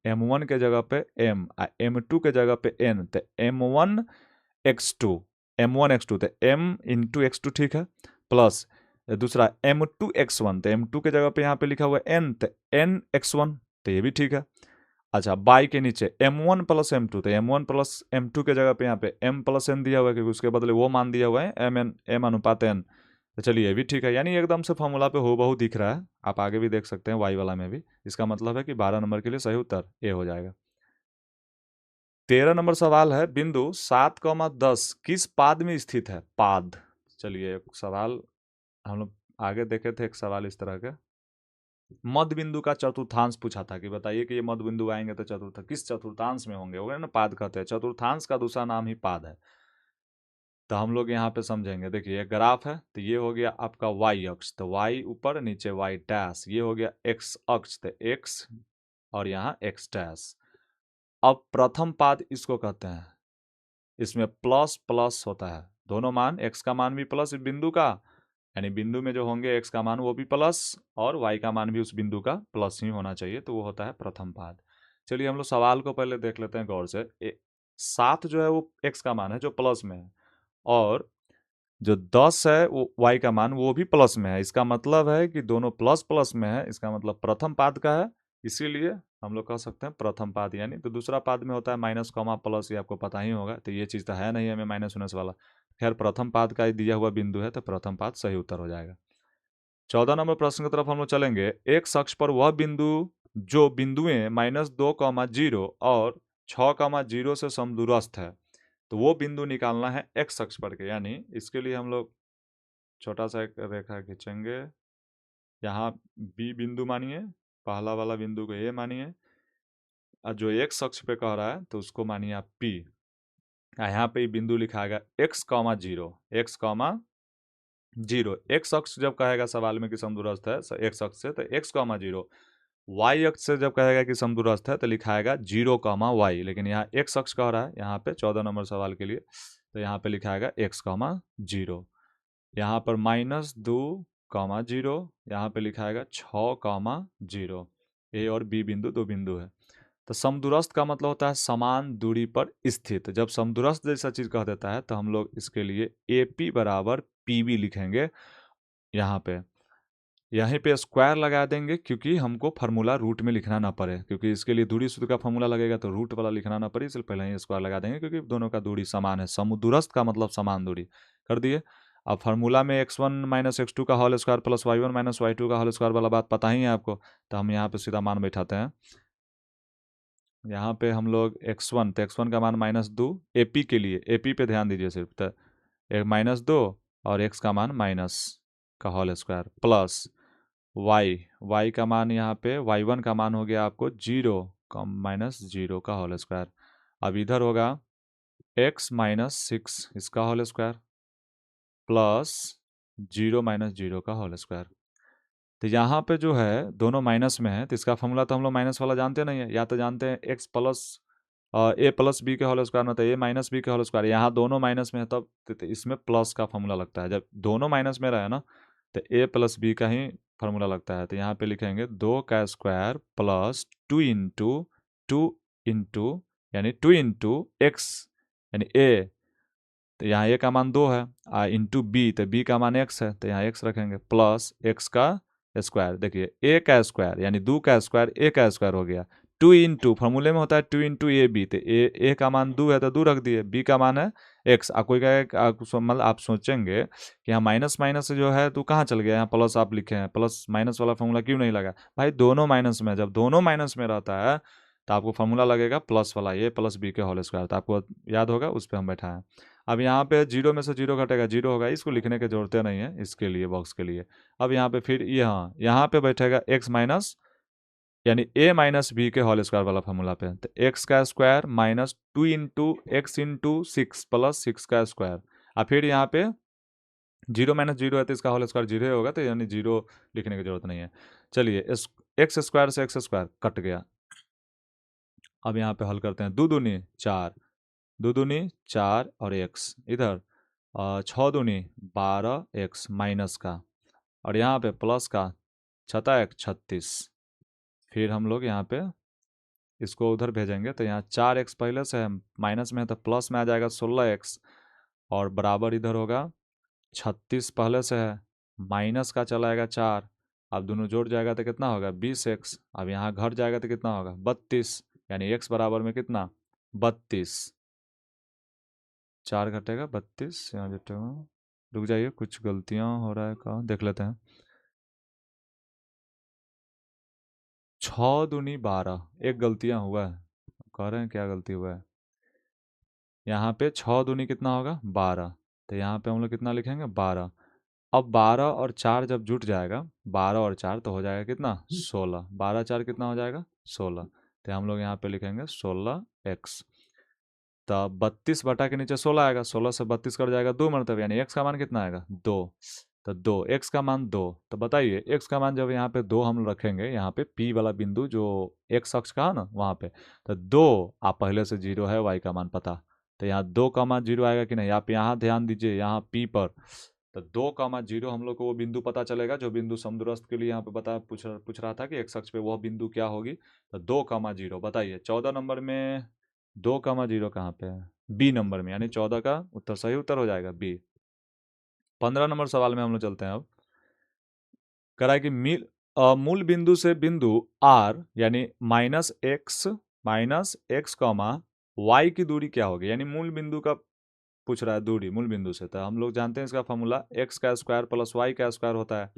m1 के जगह पे m, m2 के जगह पे n, तो m1 x2 तो m इंटू x2, ठीक है, प्लस दूसरा m2 x1, तो m2 के जगह पे यहाँ पे लिखा हुआ है n, तो n x1, तो ये भी ठीक है। अच्छा बाई के नीचे m1 प्लस m2, तो m1 प्लस m2 के जगह पे यहाँ पे m प्लस n दिया हुआ है, क्योंकि उसके बदले वो मान दिया हुआ है m अनुपात n, तो चलिए ये भी ठीक है, यानी एकदम से फॉर्मूला पे हूबहू दिख रहा है। आप आगे भी देख सकते हैं वाई वाला में भी, इसका मतलब है कि 12 नंबर के लिए सही उत्तर ए हो जाएगा। 13 नंबर सवाल है, बिंदु 7,10 किस पाद में स्थित है, पाद। चलिए एक सवाल हम लोग आगे देखे थे, एक सवाल इस तरह के मध्य बिंदु का चतुर्थांश पूछा था कि बताइए कि ये मध्य बिंदु आएंगे तो किस चतुर्थांश में होंगे, ना पाद कहते हैं, चतुर्थांश का दूसरा नाम ही पाद है। तो हम लोग यहाँ पे समझेंगे, देखिए एक ग्राफ है, तो ये हो गया आपका y अक्ष, तो y ऊपर नीचे y डैश, ये हो गया x अक्ष, तो x और यहाँ x डैश। अब प्रथम पाद इसको कहते हैं, इसमें प्लस प्लस होता है, दोनों मान, x का मान भी प्लस बिंदु का, यानी बिंदु में जो होंगे x का मान वो भी प्लस और y का मान भी उस बिंदु का प्लस ही होना चाहिए, तो वो होता है प्रथम पाद। चलिए हम लोग सवाल को पहले देख लेते हैं गौर से। 7 जो है वो x का मान है जो प्लस में है, और जो 10 है वो y का मान वो भी प्लस में है, इसका मतलब है कि दोनों प्लस प्लस में है, इसका मतलब प्रथम पाद का है, इसीलिए हम लोग कह सकते हैं प्रथम पाद। यानी तो दूसरा पाद में होता है माइनस कॉमा प्लस, ये आपको पता ही होगा, तो ये चीज़ तो है नहीं हमें माइनस उनस वाला। खैर प्रथम पाद का दिया हुआ बिंदु है, तो प्रथम पाद सही उत्तर हो जाएगा। 14 नंबर प्रश्न की तरफ हम लोग चलेंगे। एक शख्स पर वह बिंदु जो बिंदुएं -2,0 और 6,0 से समदूरस्थ है, तो वो बिंदु निकालना है एक्स अक्ष पर के। यानी इसके लिए हम लोग छोटा सा एक रेखा खींचेंगे, यहाँ बी बिंदु मानिए, पहला वाला बिंदु को ए मानिए, और जो एक्स अक्ष पे कह रहा है तो उसको मानिए आप पी। यहाँ पे बिंदु लिखाएगा x,0, x,0। एक्स अक्ष जब कहेगा सवाल में कि समदूरस्थ है एक्स अक्ष से, तो x,0, वाई अक्ष से जब कहेगा कि समदूरस्थ है तो लिखाएगा 0, लेकिन यहाँ एक्स अक्ष कह रहा है यहाँ पे 14 नंबर सवाल के लिए, तो यहाँ पे लिखाएगा x, 0। यहाँ पर -2, 0, यहाँ पे लिखाएगा 6, 0। ए और बी बिंदु दो बिंदु है। तो समदूरस्थ का मतलब होता है समान दूरी पर स्थित। जब समदूरस्थ जैसा चीज कह देता है तो हम लोग इसके लिए AP बराबर PB लिखेंगे। यहाँ पे यहीं पे स्क्वायर लगा देंगे क्योंकि हमको फार्मूला रूट में लिखना ना पड़े, क्योंकि इसके लिए दूरी सूत्र का फार्मूला लगेगा तो रूट वाला लिखना ना पड़े, इसलिए पहले ही स्क्वायर लगा देंगे क्योंकि दोनों का दूरी समान है। समदूरस्थ का मतलब समान दूरी कर दिए। अब फार्मूला में x1 - x2 का whole square plus y1 - y2 का होल स्क्वायर वाला बात पता ही है आपको, तो हम यहाँ पे सीधा मान बैठाते हैं। यहाँ पे हम लोग x1, तो x1 का मान -2, AP के लिए AP पे ध्यान दीजिए सिर्फ, तो -2 और x का मान माइनस का होल स्क्वायर प्लस y का मान यहाँ पे y1 का मान हो गया आपको 0 -0 का होल स्क्वायर। अब इधर होगा x - 6 इसका होल स्क्वायर प्लस 0 - 0 का होल स्क्वायर। तो यहाँ पे जो है दोनों माइनस में है, तो इसका फॉर्मूला तो हम लोग माइनस वाला जानते नहीं है, या तो जानते हैं x प्लस ए प्लस बी के होल स्क्वायर, मतलब ए माइनस बी के होल स्क्वायर। यहाँ दोनों माइनस में है तब तो इसमें प्लस का फॉर्मूला लगता है। जब दोनों माइनस में रहे ना तो ए प्लस बी का ही फॉर्मूला लगता है। तो यहाँ पे लिखेंगे 2 का स्क्वायर प्लस 2 यानी 2 x यानी ए, तो यहाँ ए का मान 2 है, इंटू बी, तो बी का मान x है तो यहाँ x रखेंगे प्लस x का स्क्वायर। देखिए ए का स्क्वायर यानी 2 का स्क्वायर ए का स्क्वायर हो गया, 2 फॉर्मूले में होता है 2 ए बी, तो ए का मान 2 है तो 2 रख दिए, बी का मान है x। कोई कहे मतलब आप सोचेंगे कि यहाँ माइनस माइनस जो है तो कहाँ चल गया, यहाँ प्लस आप लिखे हैं, प्लस माइनस वाला फॉर्मूला क्यों नहीं लगा भाई, दोनों माइनस में। जब दोनों माइनस में रहता है तो आपको फॉर्मूला लगेगा प्लस वाला, ए प्लस बी के होल स्क्वायर, तो आपको याद होगा, उस पर हम बैठा है। अब यहाँ पे 0 में से 0 घटेगा 0 होगा, इसको लिखने की जरूरत नहीं है इसके लिए, बॉक्स के लिए। अब यहाँ पे फिर यहाँ पे बैठेगा x माइनस यानी a माइनस बी के होल स्क्वायर वाला फॉर्मूला पे, तो x का स्क्वायर माइनस 2 × x × 6 प्लस 6 का स्क्वायर। अब फिर यहाँ पे 0 - 0 है तो इसका होल स्क्वायर 0 होगा, तो यानी 0 लिखने की जरूरत नहीं है। चलिए एक्स स्क्वायर से एक्स स्क्वायर कट गया। अब यहाँ पे हल करते हैं, 2 दूनी 4, 2 दूनी 4 और x इधर 6 दूनी 12x माइनस का, और यहाँ पे प्लस का 6×1 = 36। फिर हम लोग यहाँ पे इसको उधर भेजेंगे तो यहाँ 4x पहले से है, माइनस में है तो प्लस में आ जाएगा 16x, और बराबर इधर होगा 36 पहले से है, माइनस का चलाएगा 4, अब दोनों जोड़ जाएगा तो कितना होगा 20x। अब यहाँ घट जाएगा तो कितना होगा 32, यानी x बराबर में कितना 32, 4 घटेगा 32, यहाँ जुटेगा। रुक जाइए कुछ गलतियाँ हो रहा है, कहाँ देख लेते हैं। 6 दूनी 12, एक गलतियाँ हुआ है, कह रहे हैं क्या गलती हुआ है। यहाँ पे 6 दूनी कितना होगा 12, तो यहाँ पे हम लोग कितना लिखेंगे 12। अब 12 और 4 जब जुट जाएगा, 12 और 4 तो हो जाएगा कितना 16, 12 4 कितना हो जाएगा 16, तो हम लोग यहाँ पे लिखेंगे 16x। तब 32 बटा के नीचे 16 आएगा, 16 से 32 कट जाएगा 2 मरतब, यानी x का मान कितना आएगा 2, तो 2 x का मान 2। तो बताइए x का मान जब यहाँ पे 2 हम रखेंगे, यहाँ पे P वाला बिंदु जो x अक्ष का है ना वहाँ पे, तो 2 आप पहले से 0 है y का मान पता, तो यहाँ 2 का मान 0 आएगा कि नहीं, आप यहाँ ध्यान दीजिए यहाँ P पर, तो 2, 0 हम लोग को वो बिंदु पता चलेगा जो बिंदु समदूरस्थ के लिए यहाँ पे पूछ रहा था कि x अक्ष पे वह बिंदु क्या होगी, तो 2, 0 बताइए। 14 नंबर में 2, 0 कहाँ पे है, बी नंबर में, यानी 14 का उत्तर सही उत्तर हो जाएगा बी। 15 नंबर सवाल में हम लोग चलते हैं। अब कह रहा है कि मूल बिंदु से बिंदु R यानी -x कॉमा y की दूरी क्या होगी, यानी मूल बिंदु का पूछ रहा है दूरी मूल बिंदु से। तो हम लोग जानते हैं इसका फॉर्मूला x का स्क्वायर प्लस y का स्क्वायर होता है।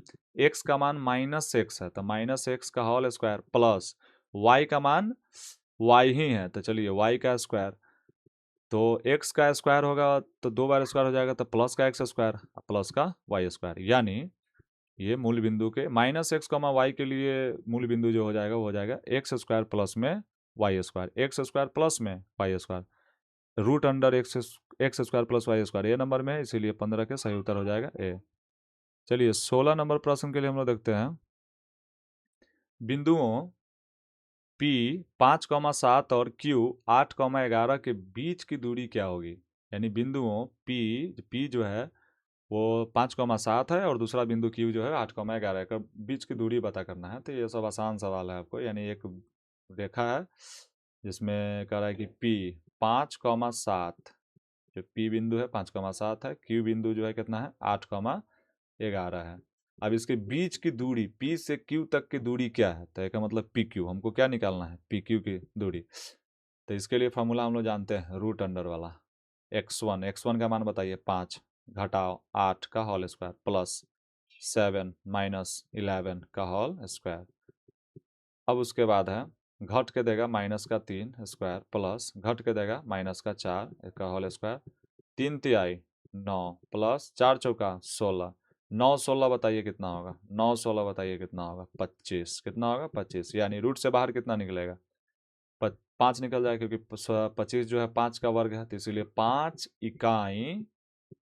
x का मान -x है तो -x का होल स्क्वायर प्लस y का मान y ही है, तो चलिए y का स्क्वायर, तो x का स्क्वायर होगा तो 2 बार स्क्वायर हो जाएगा, तो प्लस का x स्क्वायर प्लस का y स्क्वायर, यानी ये मूल बिंदु के -x, y के लिए मूल बिंदु जो हो जाएगा वो हो जाएगा x स्क्वायर प्लस में y square, x square plus में y square, root under x square plus Y square a number में है, इसीलिए 15 के सही उत्तर हो जाएगा ए। चलिए 16 नंबर प्रश्न के लिए हम लोग देखते हैं। बिंदुओं P 5,7 और Q 8,11 के बीच की दूरी क्या होगी? यानी बिंदुओं P जो है वो 5,7 है और दूसरा बिंदु Q जो है 8,11 का बीच की दूरी पता करना है। तो ये सब आसान सवाल है आपको। यानी एक रेखा है जिसमें कह रहा है कि P 5,7, जो P बिंदु है 5,7 है, Q बिंदु जो है कितना है 8,11 है। अब इसके बीच की दूरी P से Q तक की दूरी क्या है? तो इसका मतलब PQ, हमको क्या निकालना है? PQ की दूरी। तो इसके लिए फॉर्मूला हम लोग जानते हैं, रूट अंडर वाला। x1 का मान बताइए 5 घटाओ 8 का होल स्क्वायर प्लस 7 माइनस 11 का होल स्क्वायर। अब उसके बाद है घट के देगा -3 स्क्वायर प्लस घट के देगा -4 इसका होल स्क्वायर। 3 तिहाई 9 प्लस 4 चौका 16। 9 16 बताइए कितना होगा? 9 16 बताइए कितना होगा? 25। कितना होगा? 25। यानी रूट से बाहर कितना निकलेगा? 5 निकल जाएगा, क्योंकि 25 जो है 5 का वर्ग है, तो इसीलिए 5 इकाई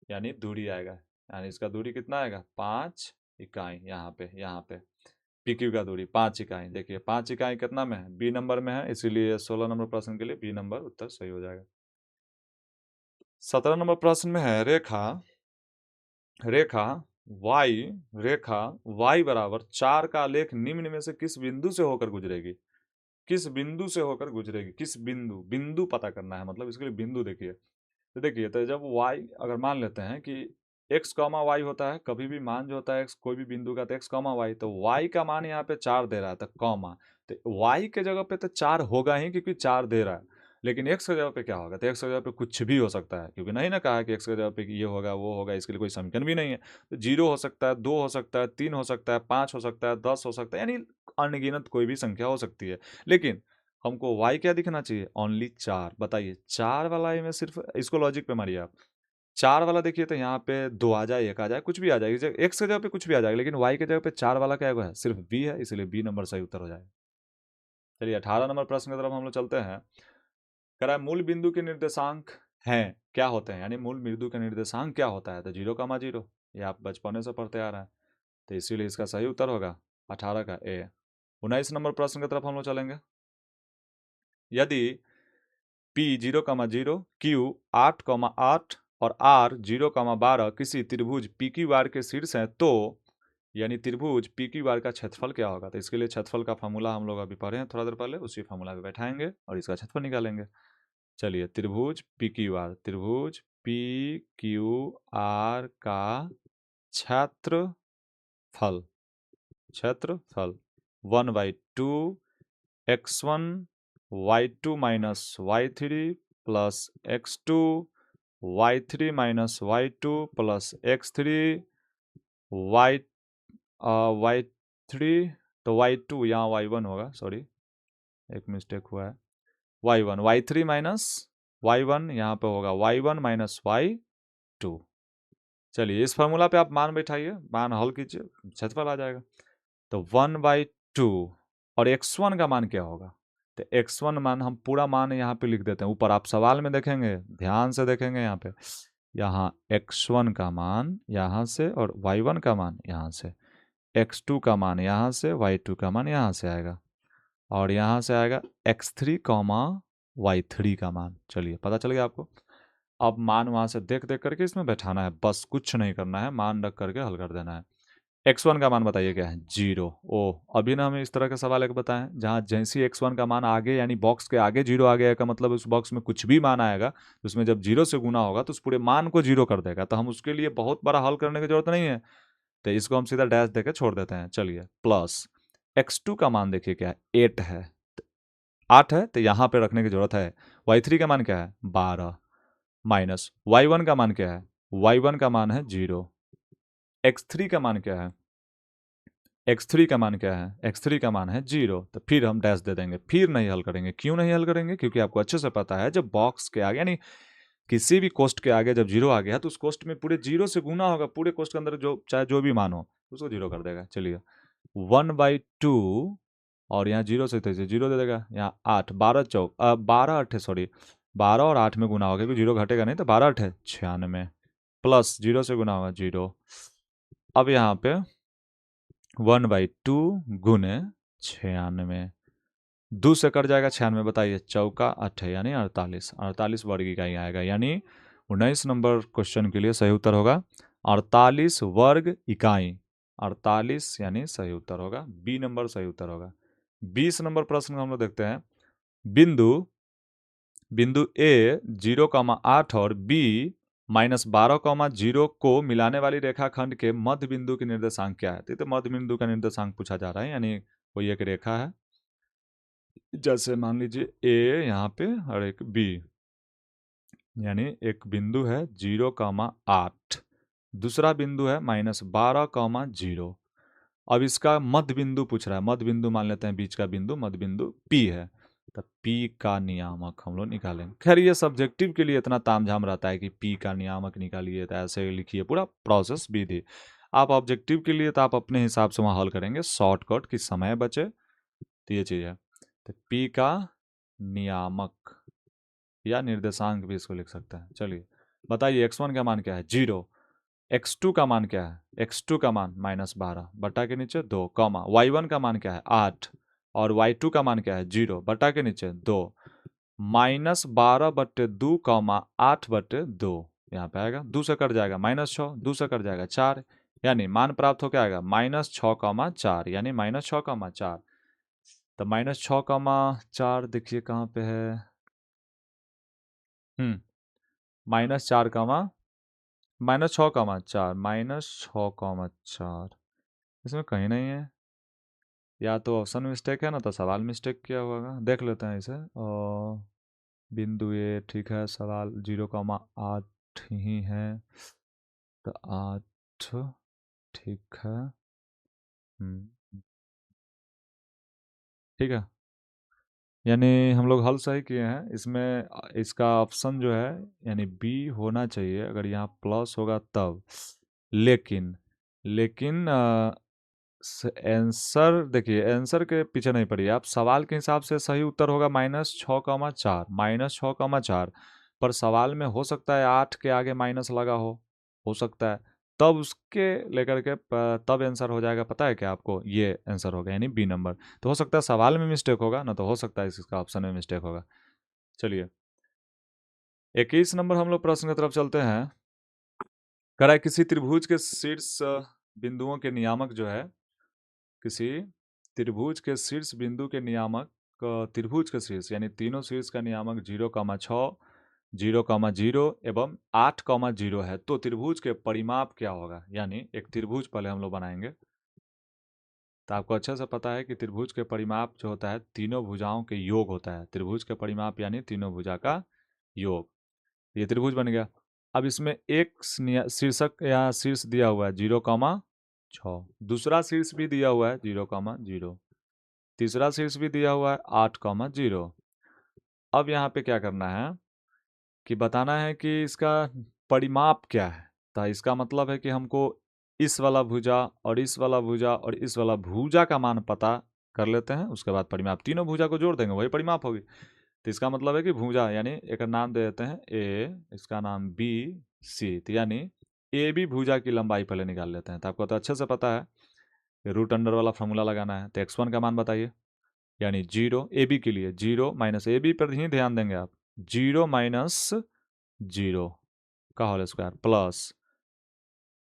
यानी दूरी आएगा। यानी इसका दूरी कितना आएगा? 5 इकाई। यहाँ पे PQ का दूरी 5 इकाई। देखिए 5 इकाई कितना में है? बी नंबर में है, इसीलिए 16 नंबर प्रश्न के लिए बी नंबर उत्तर सही हो जाएगा। 17 नंबर प्रश्न में है रेखा y बराबर 4 का आलेख निम्न में से किस बिंदु से होकर गुजरेगी? किस बिंदु से होकर गुजरेगी? किस बिंदु पता करना है, मतलब इसके लिए बिंदु देखिए। तो देखिए, तो जब y अगर मान लेते हैं कि x कॉमा वाई होता है, कभी भी मान जो होता है x कोई भी बिंदु का, तो x कॉमा वाई, तो y का मान यहाँ पे 4 दे रहा है, तो कॉमा, तो y के जगह पे तो 4 होगा ही, क्योंकि 4 दे रहा है। लेकिन x की जगह पे क्या होगा? तो x की जगह पे कुछ भी हो सकता है, क्योंकि नहीं ना कहा है कि x की जगह पे ये होगा वो होगा, इसके लिए कोई समीकरण भी नहीं है। तो 0 हो सकता है, 2 हो सकता है, 3 हो सकता है, 5 हो सकता है, 10 हो सकता है, यानी अनगिनत कोई भी संख्या हो सकती है। लेकिन हमको y क्या दिखना चाहिए? ओनली 4। बताइए 4 वाला में सिर्फ इसको लॉजिक पे मारिए आप। 4 वाला देखिए तो यहाँ पे 2 आ जाए, 1 आ जाए, कुछ भी आ जाए, x की जगह पे कुछ भी आ जाएगा, लेकिन y की जगह पे 4 वाला क्या है? सिर्फ b है, इसलिए b नंबर सही उत्तर हो जाएगा। चलिए 18 नंबर प्रश्न की तरफ हम लोग चलते हैं। कह रहा है मूल बिंदु के निर्देशांक हैं क्या होते हैं? यानी मूल बिंदु का निर्देशांक क्या होता है? तो 0,0। ये आप बचपने से पढ़ते आ रहे हैं, तो इसीलिए इसका सही उत्तर होगा 18 का ए। 19 नंबर प्रश्न की तरफ हम लोग चलेंगे। यदि P 0,0, Q 8,8 और R 0,12 किसी त्रिभुज PQR के शीर्ष हैं, तो यानी त्रिभुज PQR का क्षेत्रफल क्या होगा? तो इसके लिए क्षेत्रफल का फॉर्मूला हम लोग अभी पढ़े हैं थोड़ा देर पहले, उसी फॉर्मूला पे बैठाएंगे और इसका क्षेत्रफल निकालेंगे। चलिए त्रिभुज PQR का क्षेत्रफल 1/2 x1 y2 minus y3 plus x2 y3 minus y2 plus x3 y3, तो y2 यहाँ y1 होगा, सॉरी एक मिस्टेक हुआ है, y1 y3 माइनस y1 यहाँ पे होगा y1 माइनस y2। चलिए इस फार्मूला पे आप मान बैठाइए, मान हल कीजिए, क्षेत्रफल आ जाएगा। तो 1/2 और x1 का मान क्या होगा? तो x1 मान हम पूरा मान यहाँ पे लिख देते हैं, ऊपर आप सवाल में देखेंगे, ध्यान से देखेंगे यहाँ पे, यहाँ x1 का मान यहाँ से और y1 का मान यहाँ से, x2 का मान यहाँ से, y2 का मान यहाँ से आएगा, और यहाँ से आएगा x3 y3 का मान। चलिए पता चल गया आपको। अब मान वहाँ से देख देख करके इसमें बैठाना है, बस कुछ नहीं करना है, मान रख करके हल कर देना है। x1 का मान बताइए क्या है? 0। ओ अभी ना हमें इस तरह का सवाल एक बताएं जहाँ जैसे x1 का मान आगे यानी बॉक्स के आगे 0 आ गया का मतलब उस बॉक्स में कुछ भी मान आएगा तो उसमें जब 0 से गुना होगा तो उस पूरे मान को 0 कर देगा, तो हम उसके लिए बहुत बड़ा हल करने की जरूरत नहीं है, तो इसको हम सीधा डैश देकर छोड़ देते हैं। चलिए प्लस x2 का मान देखिए क्या है? 8 है, 8 है, तो यहाँ पे रखने की जरूरत है। y3 का मान क्या है? 12 माइनस y1 का मान क्या है? y1 का मान है 0। x3 का मान क्या है? x3 का मान क्या है? x3 का मान है 0। तो फिर हम डैश दे देंगे, फिर नहीं हल करेंगे। क्यों नहीं हल करेंगे? क्योंकि आपको अच्छे से पता है जब बॉक्स के आगे यानी किसी भी कोष्ट के आगे जब 0 आ गया तो उस कोष्ट में पूरे 0 से गुना होगा, पूरे कोष्ट के अंदर जो चाहे जो भी मान हो उसको 0 कर देगा। चलिए 1/2 और यहाँ 0 से 0 दे देगा, यहाँ 8 12 8 सॉरी 12 और 8 में गुना होगा, क्योंकि 0 घटेगा नहीं, तो 12 8 96 प्लस 0 से गुना होगा 0। अब यहाँ पे 1/2 गुने 96, 2 से कट जाएगा 96, बताइए चौका 8 यानी 48, 48 वर्ग इकाई आएगा, यानी 19 नंबर क्वेश्चन के लिए सही उत्तर होगा 48 वर्ग इकाई। 48 यानी सही उत्तर होगा, बी नंबर सही उत्तर होगा। 20 नंबर प्रश्न हम लोग देखते हैं। बिंदु बिंदु ए 0,8 और बी -12,0 को मिलाने वाली रेखाखंड के मध्य बिंदु की निर्देशांक क्या है? तो मध्य बिंदु का निर्देशांक पूछा जा रहा है, यानी कोई एक रेखा है, जैसे मान लीजिए ए यहाँ पे और एक बी, यानी एक बिंदु है 0,8, दूसरा बिंदु है -12,0। अब इसका मध्य बिंदु पूछ रहा है, मध्य बिंदु मान लेते हैं बीच का बिंदु, मध्य बिंदु P है, तो P का नियामक हम लोग निकालेंगे। खैर ये सब्जेक्टिव के लिए इतना तामझाम रहता है कि P का नियामक निकालिए, तो ऐसे लिखिए, पूरा प्रोसेस विधि। आप ऑब्जेक्टिव के लिए तो आप अपने हिसाब से वहाँ हल करेंगे, शॉर्टकट की समय बचे, तो ये चीज़ है। तो P का नियामक या निर्देशांक भी इसको लिख सकते हैं। चलिए बताइए x1 का मान क्या है? 0। x2 का मान क्या है? x2 का मान -12 बटा के नीचे 2, y1 का मान क्या है? 8, और y2 का मान क्या है? 0 बटा के नीचे 2, -12/2, 8/2, यहाँ पे आएगा 2 से कट जाएगा -6, 2 से कट जाएगा 4, यानी मान प्राप्त हो क्या आएगा? -6,4, यानी -6,4। तो -6,4 देखिए कहाँ पे है, -4, -6,4, -6,4 इसमें कहीं नहीं है, या तो ऑप्शन मिस्टेक है ना, तो सवाल मिस्टेक किया होगा, देख लेते हैं इसे। और बिंदु ए ठीक है, सवाल 0,8 ही है, तो 8 ठीक है, ठीक है, यानी हम लोग हल सही किए हैं। इसमें इसका ऑप्शन जो है यानी बी होना चाहिए, अगर यहाँ प्लस होगा तब, लेकिन लेकिन आंसर देखिए, आंसर के पीछे नहीं पड़िए आप, सवाल के हिसाब से सही उत्तर होगा -6,4, -6,4, पर सवाल में हो सकता है 8 के आगे माइनस लगा हो सकता है, तब उसके लेकर के तब आंसर हो जाएगा, पता है क्या आपको? ये आंसर होगा, यानी बी नंबर। तो हो सकता है सवाल में मिस्टेक होगा ना, तो हो सकता है इसका ऑप्शन में मिस्टेक होगा। चलिए 21 नंबर हम लोग प्रश्न की तरफ चलते हैं। कह रहा है किसी त्रिभुज के शीर्ष बिंदुओं के नियामक जो है, किसी त्रिभुज के शीर्ष बिंदु के नियामक, त्रिभुज के शीर्ष यानी तीनों शीर्ष का नियामक 0,6, 0,0 एवं 8,0 है, तो त्रिभुज के परिमाप क्या होगा? यानी एक त्रिभुज पहले हम लोग बनाएंगे, तो आपको अच्छे से पता है कि त्रिभुज के परिमाप जो होता है तीनों भुजाओं के योग होता है। त्रिभुज के परिमाप यानी तीनों भुजा का योग। ये त्रिभुज बन गया। अब इसमें एक शीर्षक या शीर्ष दिया हुआ है 0,6, दूसरा शीर्ष भी दिया हुआ है 0,0, तीसरा शीर्ष भी दिया हुआ है 8,0। अब यहाँ पे क्या करना है कि बताना है कि इसका परिमाप क्या है। तो इसका मतलब है कि हमको इस वाला भुजा और इस वाला भुजा और इस वाला भुजा का मान पता कर लेते हैं, उसके बाद परिमाप, तीनों भुजा को जोड़ देंगे वही परिमाप होगी। तो इसका मतलब है कि भुजा यानी एक नाम दे देते हैं ए, इसका नाम बी, सी, तो यानी ए बी भुजा की लंबाई पहले निकाल लेते हैं। तो आपको तो अच्छे से पता है रूट अंडर वाला फॉर्मूला लगाना है। तो x1 का मान बताइए, यानी 0 ए बी के लिए 0 माइनस ए बी पर ही ध्यान देंगे आप, 0 माइनस 0 का होल स्क्वायर प्लस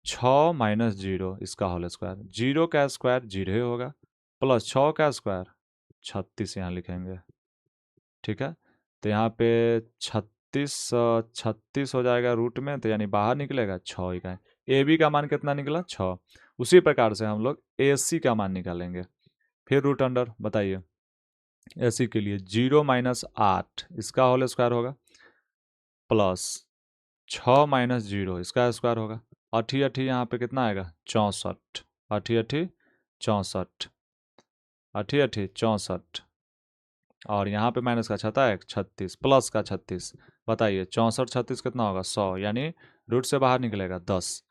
6 माइनस 0 इसका होल स्क्वायर, 0 का स्क्वायर 0 होगा, प्लस 6 का स्क्वायर 36 यहाँ लिखेंगे, ठीक है। तो यहाँ पे 36 36 हो जाएगा रूट में, तो यानी बाहर निकलेगा 6 इकाई। ए बी का मान कितना निकला? 6। उसी प्रकार से हम लोग ए सी का मान निकालेंगे, फिर रूट अंडर, बताइए ए सी के लिए 0 माइनस 8 इसका होल स्क्वायर होगा, प्लस 6 माइनस 0 इसका स्क्वायर होगा, अठी अठी यहाँ पे कितना आएगा? 64, अठी अठी 64, अठी अठी 64, और यहाँ पे माइनस का छता है 36, प्लस का 36, बताइए 64 36 कितना होगा? 100, यानी रूट से बाहर निकलेगा 10।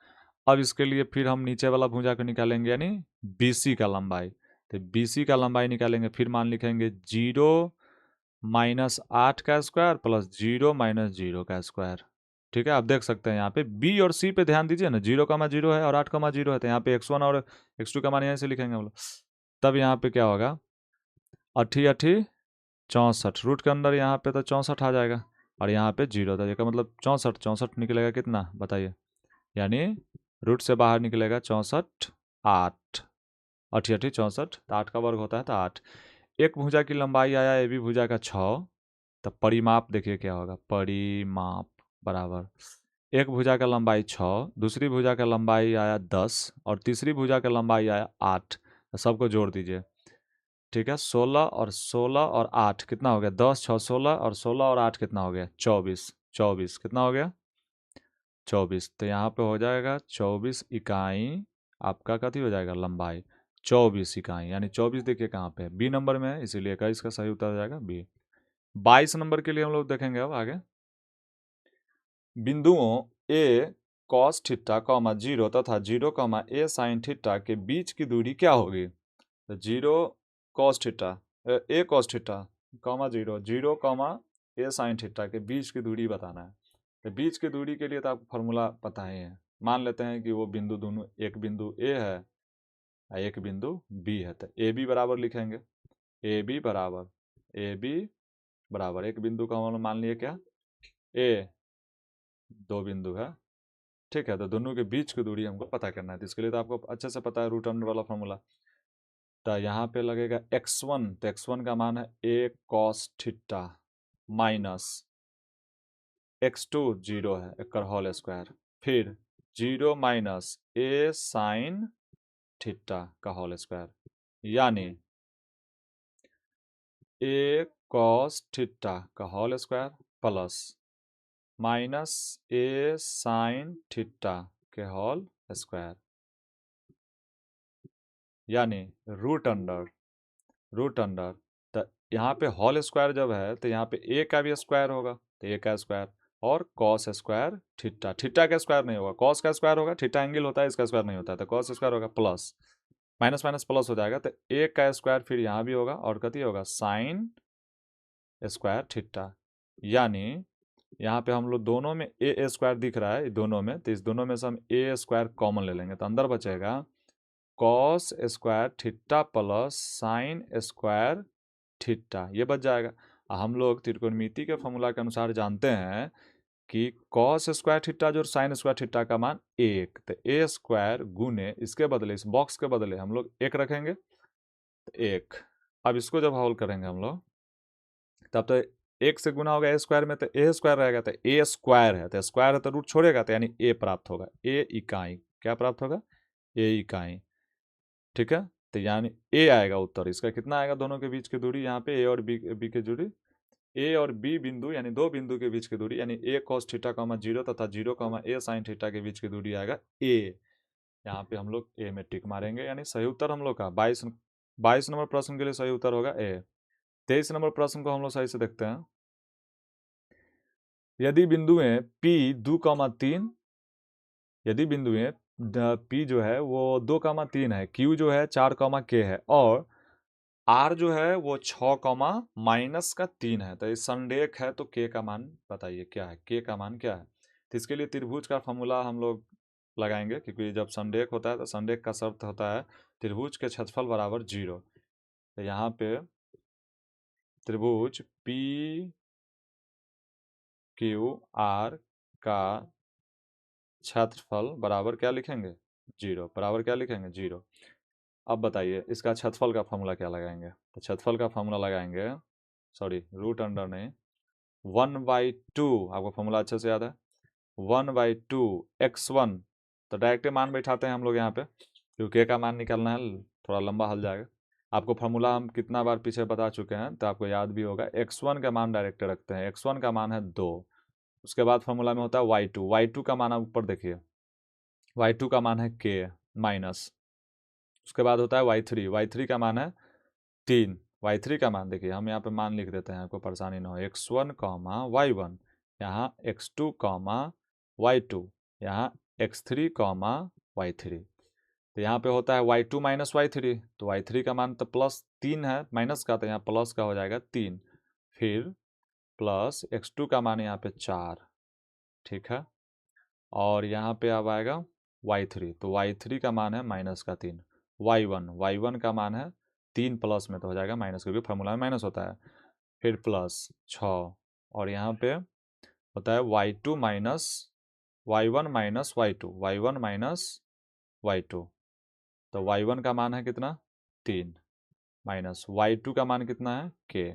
अब इसके लिए फिर हम नीचे वाला भुजा को निकालेंगे, यानी BC का लंबाई। तो BC का लंबाई निकालेंगे, फिर मान लिखेंगे 0 माइनस 8 का स्क्वायर प्लस 0 माइनस 0 का स्क्वायर, ठीक है। आप देख सकते हैं यहाँ पे B और C पे ध्यान दीजिए ना, 0,0 है और 8,0 है, तो यहाँ पे x1 और x2 का मान यहीं से लिखेंगे हम लोग। तब यहाँ पे क्या होगा, अठी अठी 64, रूट के अंदर यहाँ पे तो 64 आ जाएगा और यहाँ पे 0 था, इसका मतलब 64, 64 निकलेगा कितना बताइए, यानी रूट से बाहर निकलेगा 64, 8, अठी अठी 64, तो 8 का वर्ग होता है तो 8। एक भुजा की लंबाई आया ए बी भुजा का 6, तो परिमाप देखिए क्या होगा, परिमाप बराबर एक भुजा का लंबाई 6, दूसरी भुजा का लंबाई आया 10 और तीसरी भुजा का लंबाई आया 8, तो सबको जोड़ दीजिए। ठीक है, 16 और 8 कितना हो गया, 10 6 16 और 16 और 8 कितना हो गया, 24, 24 कितना हो गया, 24। तो यहाँ पे हो जाएगा 24 इकाई आपका कथी हो जाएगा, लंबाई 24 इकाई, यानी 24 देखिए कहाँ पे है, बी नंबर में है, इसीलिए का इसका सही उत्तर हो जाएगा बी। 22 नंबर के लिए हम लोग देखेंगे अब आगे। बिंदुओं ए कॉस थीटा कॉमा 0 तथा 0 कॉमा ए साइन थीटा के बीच की दूरी क्या होगी, तो 0 कॉस थीटा, ए कॉस थीटा कॉमा 0, 0 कॉमा ए साइन थीटा के बीच की दूरी बताना है। तो बीच की दूरी के लिए तो आपको फार्मूला पता ही है, मान लेते हैं कि वो बिंदु दोनों, एक बिंदु ए है और एक बिंदु बी है, तो ए बी बराबर लिखेंगे, ए बी बराबर, ए बी बराबर एक बिंदु का हम मान लिए क्या, ए, दो बिंदु है, ठीक है, तो दोनों के बीच की दूरी हमको पता करना है, तो इसके लिए तो आपको अच्छे से पता है रूट अंडर वाला फॉर्मूला। तो यहाँ पे लगेगा x1, तो x1 का मान है a cos theta minus x2 0 है एक होल स्क्वायर, फिर 0 माइनस a साइन थीटा का होल स्क्वायर, यानी a cos थीटा का whole square plus minus a sine theta के होल स्क्वायर, यानी रूट अंडर, रूट अंडर, तो यहाँ पे होल स्क्वायर जब है तो यहाँ पे ए का भी स्क्वायर होगा, तो ए का स्क्वायर और कॉस स्क्वायर थीटा, थीटा का स्क्वायर नहीं होगा, कॉस का स्क्वायर होगा, थीटा एंगल होता है इसका स्क्वायर नहीं होता है, तो कॉस स्क्वायर होगा प्लस माइनस माइनस प्लस हो जाएगा, तो ए का स्क्वायर फिर यहाँ भी होगा और कति होगा साइन स्क्वायर थीटा, यानी यहाँ पे हम लोग दोनों में ए स्क्वायर दिख रहा है दोनों में, तो इस दोनों में से हम ए स्क्वायर कॉमन ले लेंगे, तो अंदर बचेगा cos square theta plus sine square theta, ये बच जाएगा। हम लोग त्रिकोणमिति के फॉर्मूला के अनुसार जानते हैं कि कॉस स्क्वायर थीटा जो साइन स्क्वायर थीटा का मान 1, तो ए स्क्वायर गुने इसके बदले, इस बॉक्स के बदले हम लोग 1 रखेंगे, तो 1। अब इसको जब हल करेंगे हम लोग तब तो 1 से गुना होगा ए स्क्वायर में, तो ए स्क्वायर रहेगा, तो ए स्क्वायर है, तो स्क्वायर है तो रूट छोड़ेगा, तो यानी ए प्राप्त होगा, ए इकाई, क्या प्राप्त होगा, ए इकाई, ठीक है, तो यानी ए आएगा उत्तर, इसका कितना आएगा, दोनों के बीच की दूरी यहाँ पे ए और बी की दूरी, ए और बी बिंदु यानी दो बिंदु के बीच की दूरी, यानी ए कॉस थीटा कॉमा 0 तथा 0 कॉमा ए साइन थीटा के बीच की दूरी आएगा ए, यहाँ पे हम लोग ए में टिक मारेंगे, यानी सही उत्तर हम लोग का 22 नंबर प्रश्न के लिए सही उत्तर होगा ए। 23 नंबर प्रश्न को हम लोग सही से देखते हैं। यदि बिंदुएं P 2,3, यदि बिंदुएं P जो है वो 2,3 है, Q जो है 4, K है और R जो है वो 6, -3 है, तो ये संरेख है, तो K का मान बताइए क्या है, K का मान क्या है, तो इसके लिए त्रिभुज का फॉर्मूला हम लोग लगाएंगे, क्योंकि जब संरेख होता है तो संरेख का शर्त होता है त्रिभुज के क्षेत्रफल बराबर 0, तो यहाँ पे त्रिभुज पी क्यू आर का क्षेत्रफल बराबर क्या लिखेंगे, 0, बराबर क्या लिखेंगे, 0। अब बताइए इसका क्षेत्रफल का फॉर्मूला क्या लगाएंगे, तो क्षेत्रफल का फॉर्मूला लगाएंगे, सॉरी रूट अंडर नहीं, 1/2, आपको फॉर्मूला अच्छे से याद है, 1/2 x1, तो डायरेक्ट मान बैठाते हैं हम लोग यहाँ पे, क्योंकि के का मान निकालना है, थोड़ा लंबा हल जाएगा, आपको फॉर्मूला हम कितना बार पीछे बता चुके हैं तो आपको याद भी होगा, x1 का मान डायरेक्ट रखते हैं, x1 का मान है 2, उसके बाद फॉर्मूला में होता है y2, y2 का मान आप ऊपर देखिए, y2 का मान है k माइनस, उसके बाद होता है y3 का मान है 3, y3 का मान देखिए, हम यहाँ पे मान लिख देते हैं, आपको परेशानी ना हो, x1 y1, यहाँ x2 y2, यहाँ x3 y3, तो यहाँ पे होता है y2 माइनस y3, तो y3 का मान तो +3 है, माइनस का, तो यहाँ प्लस का हो जाएगा 3, फिर प्लस x2 का मान यहाँ पे 4, ठीक है, और यहाँ पे अब आएगा y3, तो y3 का मान है -3, y1 का मान है 3 प्लस में तो हो जाएगा माइनस, क्योंकि फार्मूला में माइनस होता है। फिर प्लस 6 और यहाँ पे होता है y2 minus y1 minus y2 तो y1 का मान है कितना 3 माइनस y2 का मान कितना है k।